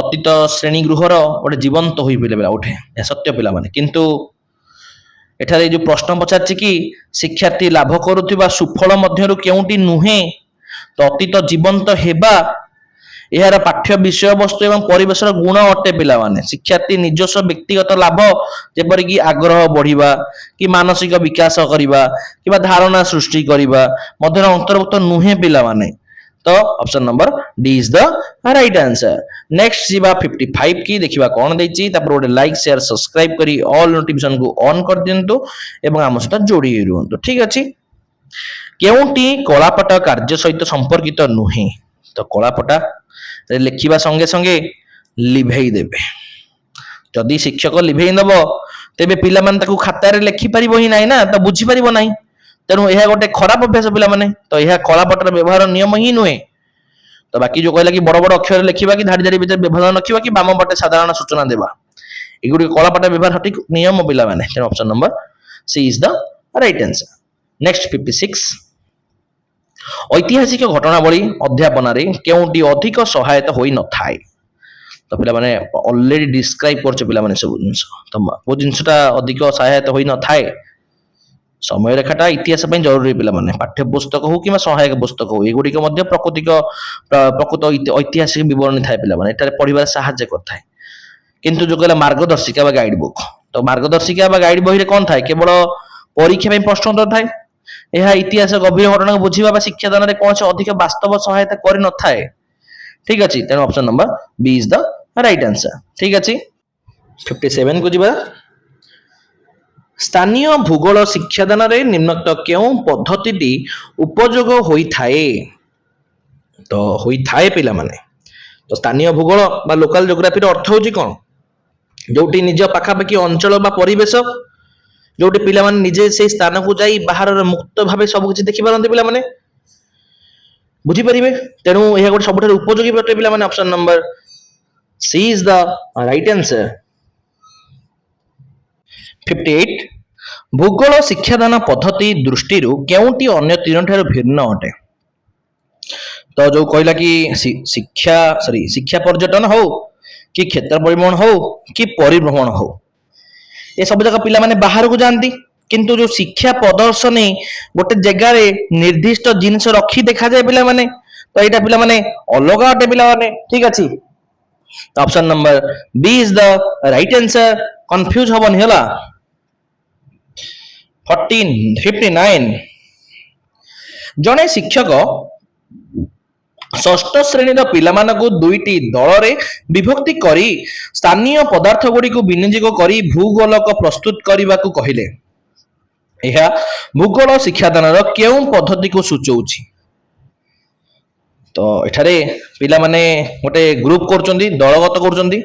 Speaker 1: ଅତୀତ ଶ୍ରେଣୀ ଗୃହର ଗୋଟେ ଜୀବନ୍ତ ହୋଇ ଉଠେ, ଏହା ସତ୍ୟ ପିଲାମାନେ। କିନ୍ତୁ ଏଠାରେ ଯୋଉ ପ୍ରଶ୍ନ ପଚାରିଛି କି ଶିକ୍ଷାର୍ଥୀ ଲାଭ କରୁଥିବା ସୁଫଳ ମଧ୍ୟରୁ କେଉଁଟି ନୁହେଁ? ତ ଅତୀତ ଜୀବନ୍ତ ହେବା ଏହାର ପାଠ୍ୟ ବିଷୟବସ୍ତୁ ଏବଂ ପରିବେଶର ଗୁଣ ଅଟେ ପିଲାମାନେ। ଶିକ୍ଷାର୍ଥୀ ନିଜସ୍ୱ ବ୍ୟକ୍ତିଗତ ଲାଭ ଯେପରିକି ଆଗ୍ରହ ବଢିବା କି ମାନସିକ ବିକାଶ କରିବା କିମ୍ବା ଧାରଣା ସୃଷ୍ଟି କରିବା ମଧ୍ୟରେ ଅନ୍ତର୍ଭୁକ୍ତ ନୁହେଁ ପିଲାମାନେ। ତ option number D is the right answer. Next ଯିବା 55 କି ଦେଖିବା କଣ ଦେଇଛି। ତାପରେ ଗୋଟେ ଲାଇକ୍ ସେୟାର ସବସ୍କ୍ରାଇବ କରି ଅଲ୍ ନୋଟିଫିକେସନ କୁ ଅନ୍ କରିଦିଅନ୍ତୁ ଏବଂ ଆମ ସହିତ ଯୋଡ଼ି ରୁହନ୍ତୁ। ଠିକ ଅଛି। କେଉଁଟି କଳାପଟ କାର୍ଯ୍ୟ ସହିତ ସମ୍ପର୍କିତ ନୁହେଁ? ତ କଳାପଟା ଲେଖିବା ସଙ୍ଗେ ସଙ୍ଗେ ଲିଭେଇ ଦେବେ। ଯଦି ଶିକ୍ଷକ ଲିଭେଇ ଦବ ତେବେ ପିଲାମାନେ ତାକୁ ଖାତାରେ ଲେଖିପାରିବ ହିଁ ନାହିଁ ନା, ତ ବୁଝିପାରିବ ନାହିଁ। ତେଣୁ ଏହା ଗୋଟେ ଖରାପ ଅଭ୍ୟାସ ପିଲାମାନେ। ତ ଏହା କଳାପଟର ବ୍ୟବହାର ନିୟମ ହିଁ ନୁହେଁ। ତ ବାକି ଯୋଉ କହିଲା କି ବଡ ବଡ ଅକ୍ଷରରେ ଲେଖିବା କି ଧାଡି ଧାଡି ଭିତରେ ବ୍ୟବଧାନ ରଖିବା କି ବାମ ପଟେ ସାଧାରଣ ସୂଚନା ଦେବା, ଏଗୁଡିକ କଳାପଟ ବ୍ୟବହାର ସଠିକ ନିୟମ ପିଲାମାନେ। ତେଣୁ option number C is the right answer. Next 56 ଐତିହାସିକ ଘଟଣାବଳୀ ଅଧ୍ୟାପନାରେ କେଉଁଟି ଅଧିକ ସହାୟତା ହୋଇନଥାଏ? ତ ପିଲାମାନେ ଅଲରେଡି ଡିସ୍କ୍ରାଇବ କରୁଛ ପିଲାମାନେ ସବୁ ଜିନିଷ। ତ କୋଉ ଜିନିଷଟା ଅଧିକ ସହାୟତା ହୋଇନଥାଏ? ସମୟ ରେଖାଟା ଇତିହାସ ପାଇଁ ଜରୁରୀ ପିଲାମାନେ। ପାଠ୍ୟ ପୁସ୍ତକ ହଉ କିମ୍ବା ସହାୟକ ପୁସ୍ତକ ହଉ, ଏଗୁଡିକ ମଧ୍ୟ ପ୍ରକୃତ ଐତିହାସିକ ବିବରଣୀ ଥାଏ ପିଲାମାନେ। ଏଠାରେ ପଢିବାରେ ସାହାଯ୍ୟ କରିଥାଏ। କିନ୍ତୁ ଯୋଉ କହିଲା ମାର୍ଗଦର୍ଶିକା ବା ଗାଇଡ ବୁକ୍, ତ ମାର୍ଗଦର୍ଶିକା ବା ଗାଇଡ ବହିରେ କଣ ଥାଏ? କେବଳ ପରୀକ୍ଷା ପାଇଁ ପ୍ରଶ୍ନ ଉତ୍ତର ଥାଏ। ଏହା ଇତିହାସ ଗଭୀର ଘଟଣାକୁ ବୁଝିବା ବା ଶିକ୍ଷାଦାନରେ କୌଣସି ଅଧିକ ବାସ୍ତବ ସହାୟତା କରିନଥାଏ। ଠିକ ଅଛି। ତେଣୁ option number B is the right answer. ଠିକ ଅଛି। 57 କୁ ଯିବା। ସ୍ଥାନୀୟ ଭୂଗୋଳ ଶିକ୍ଷାଦାନରେ ନିମ୍ନୋକ୍ତ କେଉଁ ପଦ୍ଧତିଟି ଉପଯୋଗ ହୋଇଥାଏ? ତ ହୋଇଥାଏ ପିଲାମାନେ। ତ ସ୍ଥାନୀୟ ଭୂଗୋଳ ବା ଲୋକାଲ ଜିଓଗ୍ରାଫିର ଅର୍ଥ ହଉଛି କଣ? ଯୋଉଠି ନିଜ ପାଖାପାଖି ଅଞ୍ଚଳ ବା ପରିବେଶ, ଯୋଉଠି ପିଲାମାନେ ନିଜେ ସେଇ ସ୍ଥାନକୁ ଯାଇ ବାହାରର ମୁକ୍ତ ଭାବେ ସବୁ କିଛି ଦେଖିପାରନ୍ତି ପିଲାମାନେ, ବୁଝିପାରିବେ। ତେଣୁ ଏହା ଗୋଟେ ସବୁଠାରୁ ଉପଯୋଗୀ ଅଟେ ପିଲାମାନେ। Option number C is the right answer. 58 ଭୂଗୋଳ ଶିକ୍ଷାଦାନ ପଦ୍ଧତି ଦୃଷ୍ଟିରୁ କେଉଁଟି ଅନ୍ୟ ତିନୋଟିଠାରୁ ଭିନ୍ନ ଅଟେ? ତ ଯୋଉ କହିଲା କି ଶିକ୍ଷା ପର୍ଯ୍ୟଟନ ହଉ କି କ୍ଷେତ୍ର ପରିଭ୍ରମଣ ହଉ କି ପରିଭ୍ରମଣ ହଉ, ଏ ସବୁ ଯାକ ପିଲାମାନେ ବାହାରକୁ ଯାଆନ୍ତି। କିନ୍ତୁ ଯୋଉ ଶିକ୍ଷା ପ୍ରଦର୍ଶନୀ ଗୋଟେ ଜାଗାରେ ନିର୍ଦ୍ଦିଷ୍ଟ ଜିନିଷ ରଖି ଦେଖାଯାଏ ପିଲାମାନେ, ତ ଏଇଟା ପିଲାମାନେ ଅଲଗା ଅଟେ ପିଲାମାନେ। ଠିକ ଅଛି। Option number B is the right answer. Confuse ହବନି ହେଲା। 59 ଜଣେ ଶିକ୍ଷକ ଷଷ୍ଠ ଶ୍ରେଣୀର ପିଲାମାନଙ୍କୁ ଦୁଇଟି ଦଳରେ ବିଭକ୍ତି କରି ସ୍ଥାନୀୟ ପଦାର୍ଥ ଗୁଡ଼ିକୁ ବିନିଯୋଗ କରି ଭୂଗୋଳକ ପ୍ରସ୍ତୁତ କରିବାକୁ କହିଲେ। ଏହା ଭୂଗୋଳ ଶିକ୍ଷାଦାନର କେଉଁ ପଦ୍ଧତିକୁ ସୂଚାଉଛି? ତ ଏଠାରେ ପିଲାମାନେ ଗୋଟେ ଗ୍ରୁପ କରୁଛନ୍ତି, ଦଳଗତ କରୁଛନ୍ତି,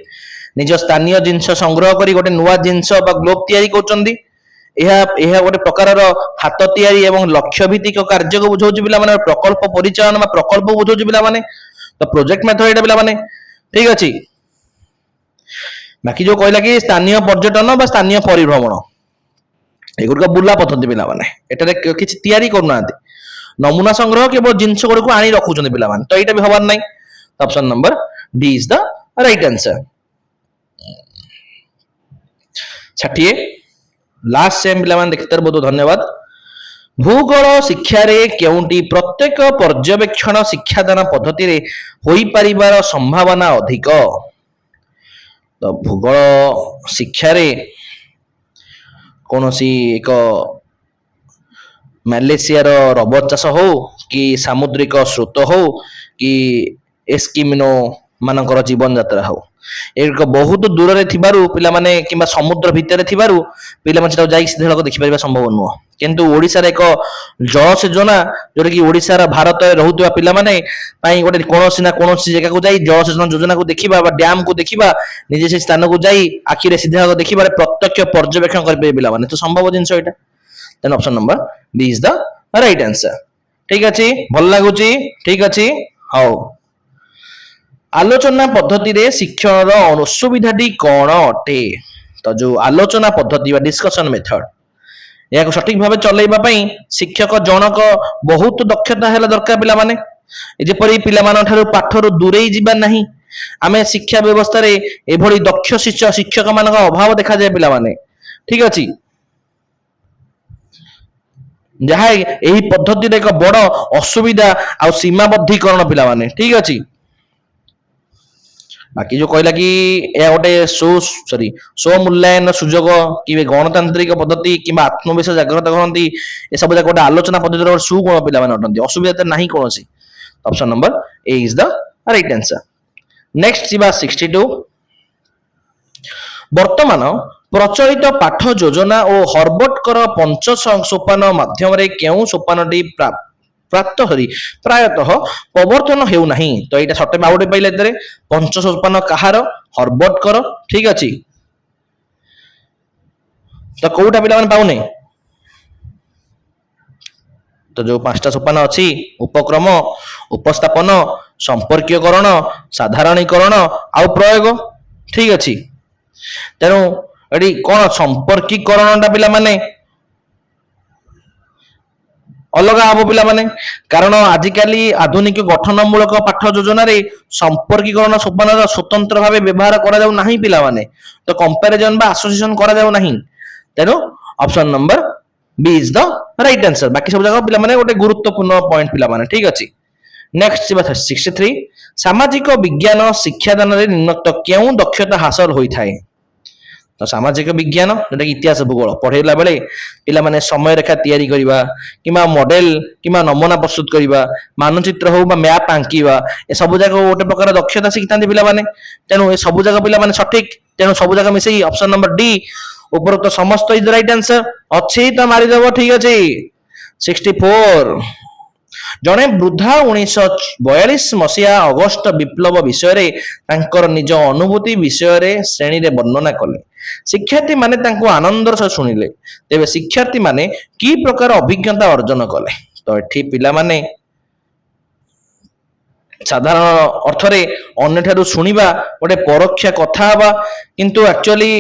Speaker 1: ନିଜ ସ୍ଥାନୀୟ ଜିନିଷ ସଂଗ୍ରହ କରି ଗୋଟେ ନୂଆ ଜିନିଷ ବା ଗ୍ଲୋବ ତିଆରି କରୁଛନ୍ତି ଏହା ଗୋଟେ ପ୍ରକାରର ହାତ ତିଆରି ଏବଂ ଲକ୍ଷ୍ୟ ଭିତ୍ତିକ କାର୍ଯ୍ୟକୁ ବୁଝାଉଛି ପିଲାମାନେ। ପ୍ରକଳ୍ପ ପରିଚାଳନା ବା ପ୍ରକଳ୍ପ ବୁଝାଉଛି ପିଲାମାନେ। ତ ପ୍ରୋଜେକ୍ଟ ମେଥଡ ଏଇଟା ପିଲାମାନେ, ଠିକ ଅଛି। ବାକି ଯୋଉ କହିଲା କି ସ୍ଥାନୀୟ ପର୍ଯ୍ୟଟନ ବା ସ୍ଥାନୀୟ ପରିଭ୍ରମଣ, ଏଗୁଡିକ ବୁଲା ପദ്ധତି ପିଲାମାନେ। ଏଠାରେ କିଛି ତିଆରି କରୁନାହାନ୍ତି, ନମୁନା ସଂଗ୍ରହ କେବଳ ଜିନିଷ ଗୁଡିକୁ ଆଣି ରଖୁଛନ୍ତି ପିଲାମାନେ। ତ ଏଇଟା ବି ହବାର ନାହିଁ। Option number D is the right answer. 60 last same ପିଲାମାନେ ଦେଖିଥିବାରୁ ବହୁତ ଧନ୍ୟବାଦ। ଭୂଗୋଳ ଶିକ୍ଷାରେ କେଉଁଟି ପ୍ରତ୍ୟେକ ପର୍ଯ୍ୟବେକ୍ଷଣ ଶିକ୍ଷାଦାନ ପଦ୍ଧତିରେ ହୋଇପାରିବାର ସମ୍ଭାବନା ଅଧିକ? ତ ଭୂଗୋଳ ଶିକ୍ଷାରେ କୌଣସି ଏକ ମାଲେସିଆର ରବର ଚାଷ ହଉ କି ସାମୁଦ୍ରିକ ସ୍ରୋତ ହଉ କି ଏସ୍କିମିନୋ ମାନଙ୍କର ଜୀବନ ଯାତ୍ରା ହଉ, ଏଗୁଡ଼ିକ ବହୁତ ଦୂରରେ ଥିବାରୁ ପିଲାମାନେ କିମ୍ବା ସମୁଦ୍ର ଭିତରେ ଥିବାରୁ ପିଲାମାନେ ସେଟାକୁ ଯାଇକି ସିଧାସଳଖ ଦେଖିପାରିବା ସମ୍ଭବ ନୁହଁ। କିନ୍ତୁ ଓଡ଼ିଶାର ଏକ ଜଳ ଯୋଜନା, ଯୋଉଟା କି ଓଡ଼ିଶାର ଭାରତରେ ରହୁଥିବା ପିଲାମାନେ ପାଇଁ ଗୋଟେ କୌଣସି ନା କୌଣସି ଜାଗାକୁ ଯାଇ ଜଳ ଯୋଜନାକୁ ଦେଖିବା ବା ଡ୍ୟାମକୁ ଦେଖିବା, ନିଜେ ସେ ସ୍ଥାନକୁ ଯାଇ ଆଖିରେ ସିଧାସଳଖ ଦେଖିବାରେ ପ୍ରତ୍ୟକ୍ଷ ପର୍ଯ୍ୟବେକ୍ଷଣ କରିପାରିବେ ପିଲାମାନେ। ତ ସମ୍ଭବ ଜିନିଷ ଏଇଟା। Then option number B is the right answer। ଠିକ ଅଛି, ଭଲ ଲାଗୁଛି, ଠିକ ଅଛି। ହଉ, ଆଲୋଚନା ପଦ୍ଧତିରେ ଶିକ୍ଷଣର ଅସୁବିଧାଟି କଣ ଅଟେ? ତ ଯୋଉ ଆଲୋଚନା ପଦ୍ଧତି ବା ଡିସ୍କସନ ମେଥଡ, ଏହାକୁ ସଠିକ ଭାବେ ଚଲେଇବା ପାଇଁ ଶିକ୍ଷକ ଜଣକ ବହୁତ ଦକ୍ଷତା ହେବା ଦରକାର ପିଲାମାନେ। ଯେପରି ପିଲାମାନଙ୍କ ଠାରୁ ପାଠରୁ ଦୂରେଇ ଯିବା ନାହିଁ। ଆମେ ଶିକ୍ଷା ବ୍ୟବସ୍ଥାରେ ଏଭଳି ଦକ୍ଷ ଶିକ୍ଷକ ମାନଙ୍କ ଅଭାବ ଦେଖାଯାଏ ପିଲାମାନେ, ଠିକ ଅଛି, ଯାହା ଏହି ପଦ୍ଧତିର ଏକ ବଡ ଅସୁବିଧା ଆଉ ସୀମାବଦ୍ଧୀକରଣ ପିଲାମାନେ, ଠିକ ଅଛି। ବାକି ଯୋଉ କହିଲା କି ଏହା ଗୋଟେ ସ୍ୱମୂଲ୍ୟାୟନ ସୁଯୋଗ କି ଗଣତାନ୍ତ୍ରିକ ପଦ୍ଧତି କିମ୍ବା ଆତ୍ମବିଶ୍ୱାସ ଜାଗ୍ରତ କରନ୍ତି, ଏସବୁ ଯାକ ଗୋଟେ ଆଲୋଚନା ପଦ୍ଧତିର ସୁଗୁଣ ପିଲାମାନେ ଅଟନ୍ତି, ଅସୁବିଧା ତ ନାହିଁ କୌଣସି। Option number A is the right answer। Next ଯିବା 62। ବର୍ତ୍ତମାନ ପ୍ରଚଳିତ ପାଠ ଯୋଜନା ଓ ହର୍ବର୍ଟଙ୍କର ପଞ୍ଚ ସୋପାନ ମାଧ୍ୟମରେ କେଉଁ ସୋପାନଟି ପ୍ରାୟତଃ ପ୍ରବର୍ତ୍ତନ ହେଉନାହିଁ? ତ ଏଇଟା ସଠିକ ଆଉ ଗୋଟେ ପାଇଲେ ଏଥିରେ ପଞ୍ଚ ସୋପାନ କାହାର? ହର୍ବର୍ଟଙ୍କର, ଠିକ ଅଛି। ତ କୋଉଟା ପିଲାମାନେ ପାଉନି? ତ ଯୋଉ 5ଟା ସୋପାନ ଅଛି, ଉପକ୍ରମ, ଉପସ୍ଥାପନ, ସମ୍ପର୍କୀୟକରଣ, ସାଧାରଣୀକରଣ ଆଉ ପ୍ରୟୋଗ, ଠିକ ଅଛି। ତେଣୁ ଏଠି କଣ ସମ୍ପର୍କୀକରଣଟା ପିଲାମାନେ ଅଲଗା ହବ ପିଲାମାନେ, କାରଣ ଆଜିକାଲି ଆଧୁନିକ ଗଠନମୂଳକ ପାଠ ଯୋଜନାରେ ସମ୍ପର୍କୀକରଣ ସୋପାନର ସ୍ୱତନ୍ତ୍ର ଭାବେ ବ୍ୟବହାର କରାଯାଉ ନାହିଁ ପିଲାମାନେ। ତ କମ୍ପାରିଜନ ବା ଆସୋସିଏସନ କରାଯାଉ ନାହିଁ। ତେଣୁ option number B is the right answer। ବାକି ସବୁ ଜାକ ପିଲାମାନେ ଗୋଟେ ଗୁରୁତ୍ୱପୂର୍ଣ୍ଣ ପଏଣ୍ଟ ପିଲାମାନେ, ଠିକ ଅଛି। ନେକ୍ସଟ ଯିବା 63। ସାମାଜିକ ବିଜ୍ଞାନ ଶିକ୍ଷାଦାନରେ ନିମ୍ନୋକ୍ତ କେଉଁ ଦକ୍ଷତା ହାସଲ ହୋଇଥାଏ? ତ ସାମାଜିକ ବିଜ୍ଞାନ, ଯୋଉଟା କି ଇତିହାସ ଭୂଗୋଳ ପଢେଇଲା ବେଳେ ପିଲାମାନେ ସମୟ ରେଖା ତିଆରି କରିବା କିମ୍ବା ମଡେଲ କିମ୍ବା ନମୁନା ପ୍ରସ୍ତୁତ କରିବା, ମାନଚିତ୍ର ହଉ ବା ମ୍ୟାପ ଆଙ୍କିବା, ଏ ସବୁ ଯାକ ଗୋଟେ ପ୍ରକାର ଦକ୍ଷତା ଶିଖିଥାନ୍ତି ପିଲାମାନେ। ତେଣୁ ଏ ସବୁ ଯାକ ପିଲାମାନେ ସଠିକ, ତେଣୁ ସବୁ ଯାକ ମିଶେଇ ଅପସନ ନମ୍ବର D ଉପରୋକ୍ତ ସମସ୍ତ ଇଜ ଦ ରାଇଟ ଆନ୍ସର। ଅଛି ତ ମାରିଦେବ, ଠିକ ଅଛି। 64। ଜଣେ ବୃଦ୍ଧା 1942 ମସିହା ଅଗଷ୍ଟ ବିପ୍ଳବ ବିଷୟରେ ତାଙ୍କର ନିଜ ଅନୁଭୂତି ବିଷୟରେ ଶ୍ରେଣୀରେ ବର୍ଣ୍ଣନା କଲେ। ଶିକ୍ଷାର୍ଥୀମାନେ ତାଙ୍କୁ ଆନନ୍ଦର ସହ ଶୁଣିଲେ। ତେବେ ଶିକ୍ଷାର୍ଥୀମାନେ କି ପ୍ରକାର ଅଭିଜ୍ଞତା ଅର୍ଜନ କଲେ? ତ ଏଠି ପିଲାମାନେ ସାଧାରଣ ଅର୍ଥରେ ଅନ୍ୟଠାରୁ ଶୁଣିବା, ଗୋଟେ ପରୋକ୍ଷ କଥା ହବା, କିନ୍ତୁ ଆକ୍ଚୁଆଲି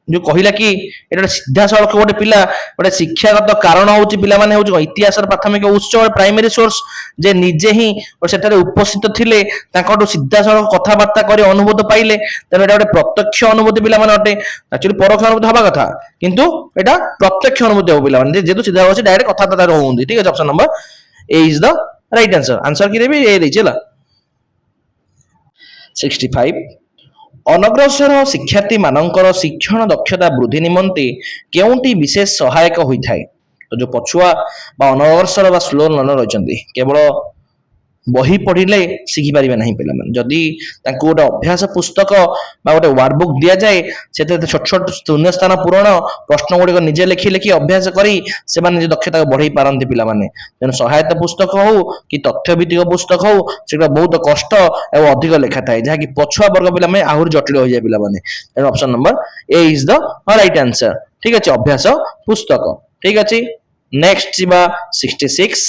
Speaker 1: ଯୋଉ କହିଲା କି ଏଟା ସିଧାସଳଖ ଗୋଟେ ପିଲା ଗୋଟେ ଶିକ୍ଷାଗତ କାରଣ ହଉଛି ପିଲାମାନେ ହଉଛି ଇତିହାସର ପ୍ରାଥମିକ ଉତ୍ସ, ପ୍ରାଇମେରୀ ସୋର୍ସ, ଯେ ନିଜେ ହିଁ ସେଠାରେ ଉପସ୍ଥିତ ଥିଲେ, ତାଙ୍କଠୁ ସିଧାସଳଖ କଥାବାର୍ତ୍ତା କରି ଅନୁଭୂତ ପାଇଲେ। ତେଣୁ ଏଟା ଗୋଟେ ପ୍ରତ୍ୟକ୍ଷ ଅନୁଭୂତି ପିଲାମାନେ ଅଟେ। ଆକ୍ଚୁଆଲି ପରୋକ୍ଷ ଅନୁଭୂତି ହବା କଥା, କିନ୍ତୁ ଏଟା ପ୍ରତ୍ୟକ୍ଷ ଅନୁଭୂତି ହବ ପିଲାମାନେ, ଯେହେତୁ ସିଧା ଅଛି ଡାଇରେକ୍ଟ କଥାବାର୍ତ୍ତା ରହୁଛନ୍ତି, ଠିକ ଅଛି। Option number A is the right answer। Answer କି ଦେବି? A ଦେଇଛି ହେଲା। 65। ଅନଗ୍ରସର ଶିକ୍ଷାର୍ଥୀ ମାନଙ୍କର ଶିକ୍ଷଣ ଦକ୍ଷତା ବୃଦ୍ଧି ନିମନ୍ତେ କେଉଁଟି ବିଶେଷ ସହାୟକ ହୋଇଥାଏ? ତ ଯୋଉ ପଛୁଆ ବା ଅନଗ୍ରସର ବା ସ୍ଲୋ ଲର୍ଣ୍ଣର ରହିଛନ୍ତି, କେବଳ ବହି ପଢିଲେ ଶିଖିପାରିବେ ନାହିଁ ପିଲାମାନେ। ଯଦି ତାଙ୍କୁ ଗୋଟେ ଅଭ୍ୟାସ ପୁସ୍ତକ ବା ଗୋଟେ ୱାର୍ଡବୁକ୍ ଦିଆଯାଏ, ସେଥିରେ ଛୋଟ ଛୋଟ ଶୂନ୍ୟସ୍ଥାନ ପୂରଣ, ପ୍ରଶ୍ନ ଗୁଡ଼ିକ ନିଜେ ଲେଖି ଲେଖି ଅଭ୍ୟାସ କରି ସେମାନେ ନିଜ ଦକ୍ଷତାକୁ ବଢେଇ ପାରନ୍ତି ପିଲାମାନେ। ତେଣୁ ସହାୟତା ପୁସ୍ତକ ହଉ କି ତଥ୍ୟ ଭିତ୍ତିକ ପୁସ୍ତକ ହଉ, ସେଗୁଡ଼ା ବହୁତ କଷ୍ଟ ଏବଂ ଅଧିକ ଲେଖା ଥାଏ, ଯାହାକି ପଛୁଆ ବର୍ଗ ପିଲାମାନେ ଆହୁରି ଜଟିଳ ହୋଇଯାଏ ପିଲାମାନେ। ତେଣୁ option number A is the right answer. ଠିକ ଅଛି, ଅଭ୍ୟାସ ପୁସ୍ତକ। ଠିକ ଅଛି, ନେକ୍ସଟ ଯିବା 66।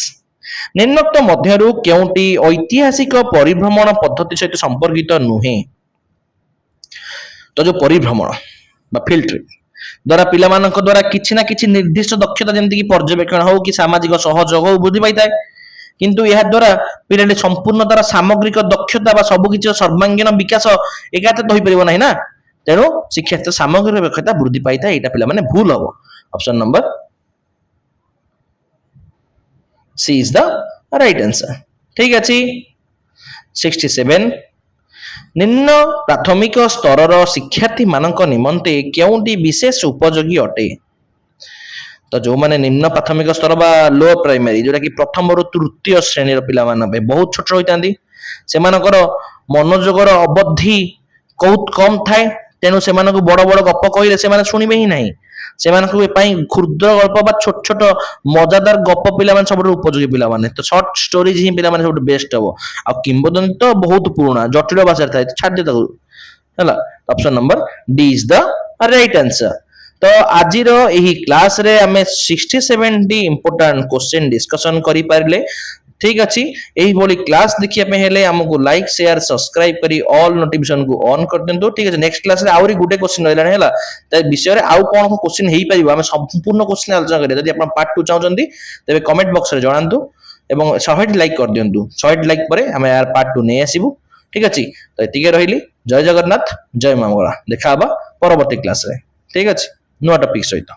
Speaker 1: ନିମ୍ନୋକ୍ତ ମଧ୍ୟରୁ କେଉଁଟି ଐତିହାସିକ ପରିଭ୍ରମଣ ପଦ୍ଧତି ସହିତ ସମ୍ପର୍କିତ ନୁହେଁ? ତ ଯୋଉ ପରିଭ୍ରମଣ ବା ଫିଲ୍ଡ ଟ୍ରିପ୍ ଦ୍ୱାରା ପିଲାମାନଙ୍କ ଦ୍ୱାରା କିଛି ନା କିଛି ନିର୍ଦ୍ଦିଷ୍ଟ ଦକ୍ଷତା ଯେମିତିକି ପର୍ଯ୍ୟବେକ୍ଷଣ ହଉ କି ସାମାଜିକ ସହଯୋଗ ହଉ ବୃଦ୍ଧି ପାଇଥାଏ, କିନ୍ତୁ ଏହା ଦ୍ୱାରା ପିଲାଟି ସମ୍ପୂର୍ଣ୍ଣ ତାର ସାମଗ୍ରିକ ଦକ୍ଷତା ବା ସବୁକିଛି ସର୍ବାଙ୍ଗୀନ ବିକାଶ ଏକାଥରେ ହୋଇପାରିବ ନାହିଁ ନା। ତେଣୁ ଶିକ୍ଷାର୍ଥୀ ସାମଗ୍ରିକ ଦକ୍ଷତା ବୃଦ୍ଧି ପାଇଥାଏ, ଏଇଟା ପିଲାମାନେ ଭୁଲ ହବ। Option number C is the right answer. ଠିକ ଅଛି, 67। ନିମ୍ନ ପ୍ରାଥମିକ ସ୍ତରର ଶିକ୍ଷାର୍ଥୀମାନଙ୍କ ନିମନ୍ତେ କେଉଁଟି ବିଶେଷ ଉପଯୋଗୀ ଅଟେ? ତ ଯୋଉମାନେ ନିମ୍ନ ପ୍ରାଥମିକ ସ୍ତର ବା ଲୋ ପ୍ରାଇମାରୀ, ଯୋଉଟା କି ପ୍ରଥମରୁ ତୃତୀୟ ଶ୍ରେଣୀର ପିଲାମାନଙ୍କ ପାଇଁ ବହୁତ ଛୋଟ ହୋଇଥାନ୍ତି, ସେମାନଙ୍କର ମନୋଯୋଗର ଅବଧି ବହୁତ କମ ଥାଏ। ତେଣୁ ସେମାନଙ୍କୁ ବଡ ବଡ ଗପ କହିଲେ ସେମାନେ ଶୁଣିବେ ହିଁ ନାହିଁ। ସେମାନଙ୍କ ପାଇଁ କ୍ଷୁଦ୍ର ଗଳ୍ପ ବା ଛୋଟ ଛୋଟ ମଜାଦାର ଗପ ପିଲାମାନେ ସବୁଠୁ ଉପଯୋଗୀ ପିଲାମାନେ। ତ ସର୍ଟ ଷ୍ଟୋରିଜ ହିଁ ପିଲାମାନେ ସବୁଠୁ ବେଷ୍ଟ ହବ। ଆଉ କିମ୍ବଦନ୍ତୀ ତ ବହୁତ ପୁରୁଣା ଜଟିଳ ଭାଷାରେ ଥାଏ, ଛାଡିଦିଅ ତାକୁ ହେଲା। Option number D is the right answer. ତ ଆଜିର ଏହି କ୍ଲାସରେ ଆମେ 67ଟି ଇମ୍ପୋର୍ଟାଣ୍ଟ କ୍ୱେଶ୍ଚିନ୍ ଡିସ୍କସନ କରିପାରିଲେ। ଠିକ ଅଛି, এইଭଳି କ୍ଲାସ ଦେଖିବା ପାଇଁ ହେଲେ ଆମକୁ ଲାଇକ୍ ସେୟାର ସବସ୍କ୍ରାଇବ କରି ଅଲ୍ ନୋଟିଫିକେସନକୁ ଅନ୍ କରିଦିଅନ୍ତୁ। ଠିକ ଅଛି, ନେକ୍ସଟ କ୍ଲାସରେ ଆହୁରି ଗୋଟେ କ୍ୱେଶ୍ଚିନ୍ ରହିଲାଣି ହେଲା, ତା ବିଷୟରେ ଆଉ କଣ କଣ କ୍ୱେଶ୍ଚିନ୍ ହେଇପାରିବ ଆମେ ସମ୍ପୂର୍ଣ୍ଣ କ୍ୱେଶ୍ଚିନ୍ ଆଲୋଚନା କରିବା। ଯଦି ଆପଣ ପାର୍ଟ 2 ଚାହୁଁଛନ୍ତି ତେବେ କମେଣ୍ଟ ବକ୍ସରେ ଜଣାନ୍ତୁ ଏବଂ 100ଟି ଲାଇକ୍ କରିଦିଅନ୍ତୁ। 100ଟି ଲାଇକ୍ ପରେ ଆମେ ଏହାର ପାର୍ଟ 2 ନେଇ ଆସିବୁ। ଠିକ ଅଛି, ତ ଏତିକି ରହିଲି। ଜୟ ଜଗନ୍ନାଥ, ଜୟ ମା ମଙ୍ଗଳା। ଦେଖା ହବା ପରବର୍ତ୍ତୀ କ୍ଲାସରେ। ଠିକ ଅଛି, ନୂଆ ଟପିକ ସହିତ।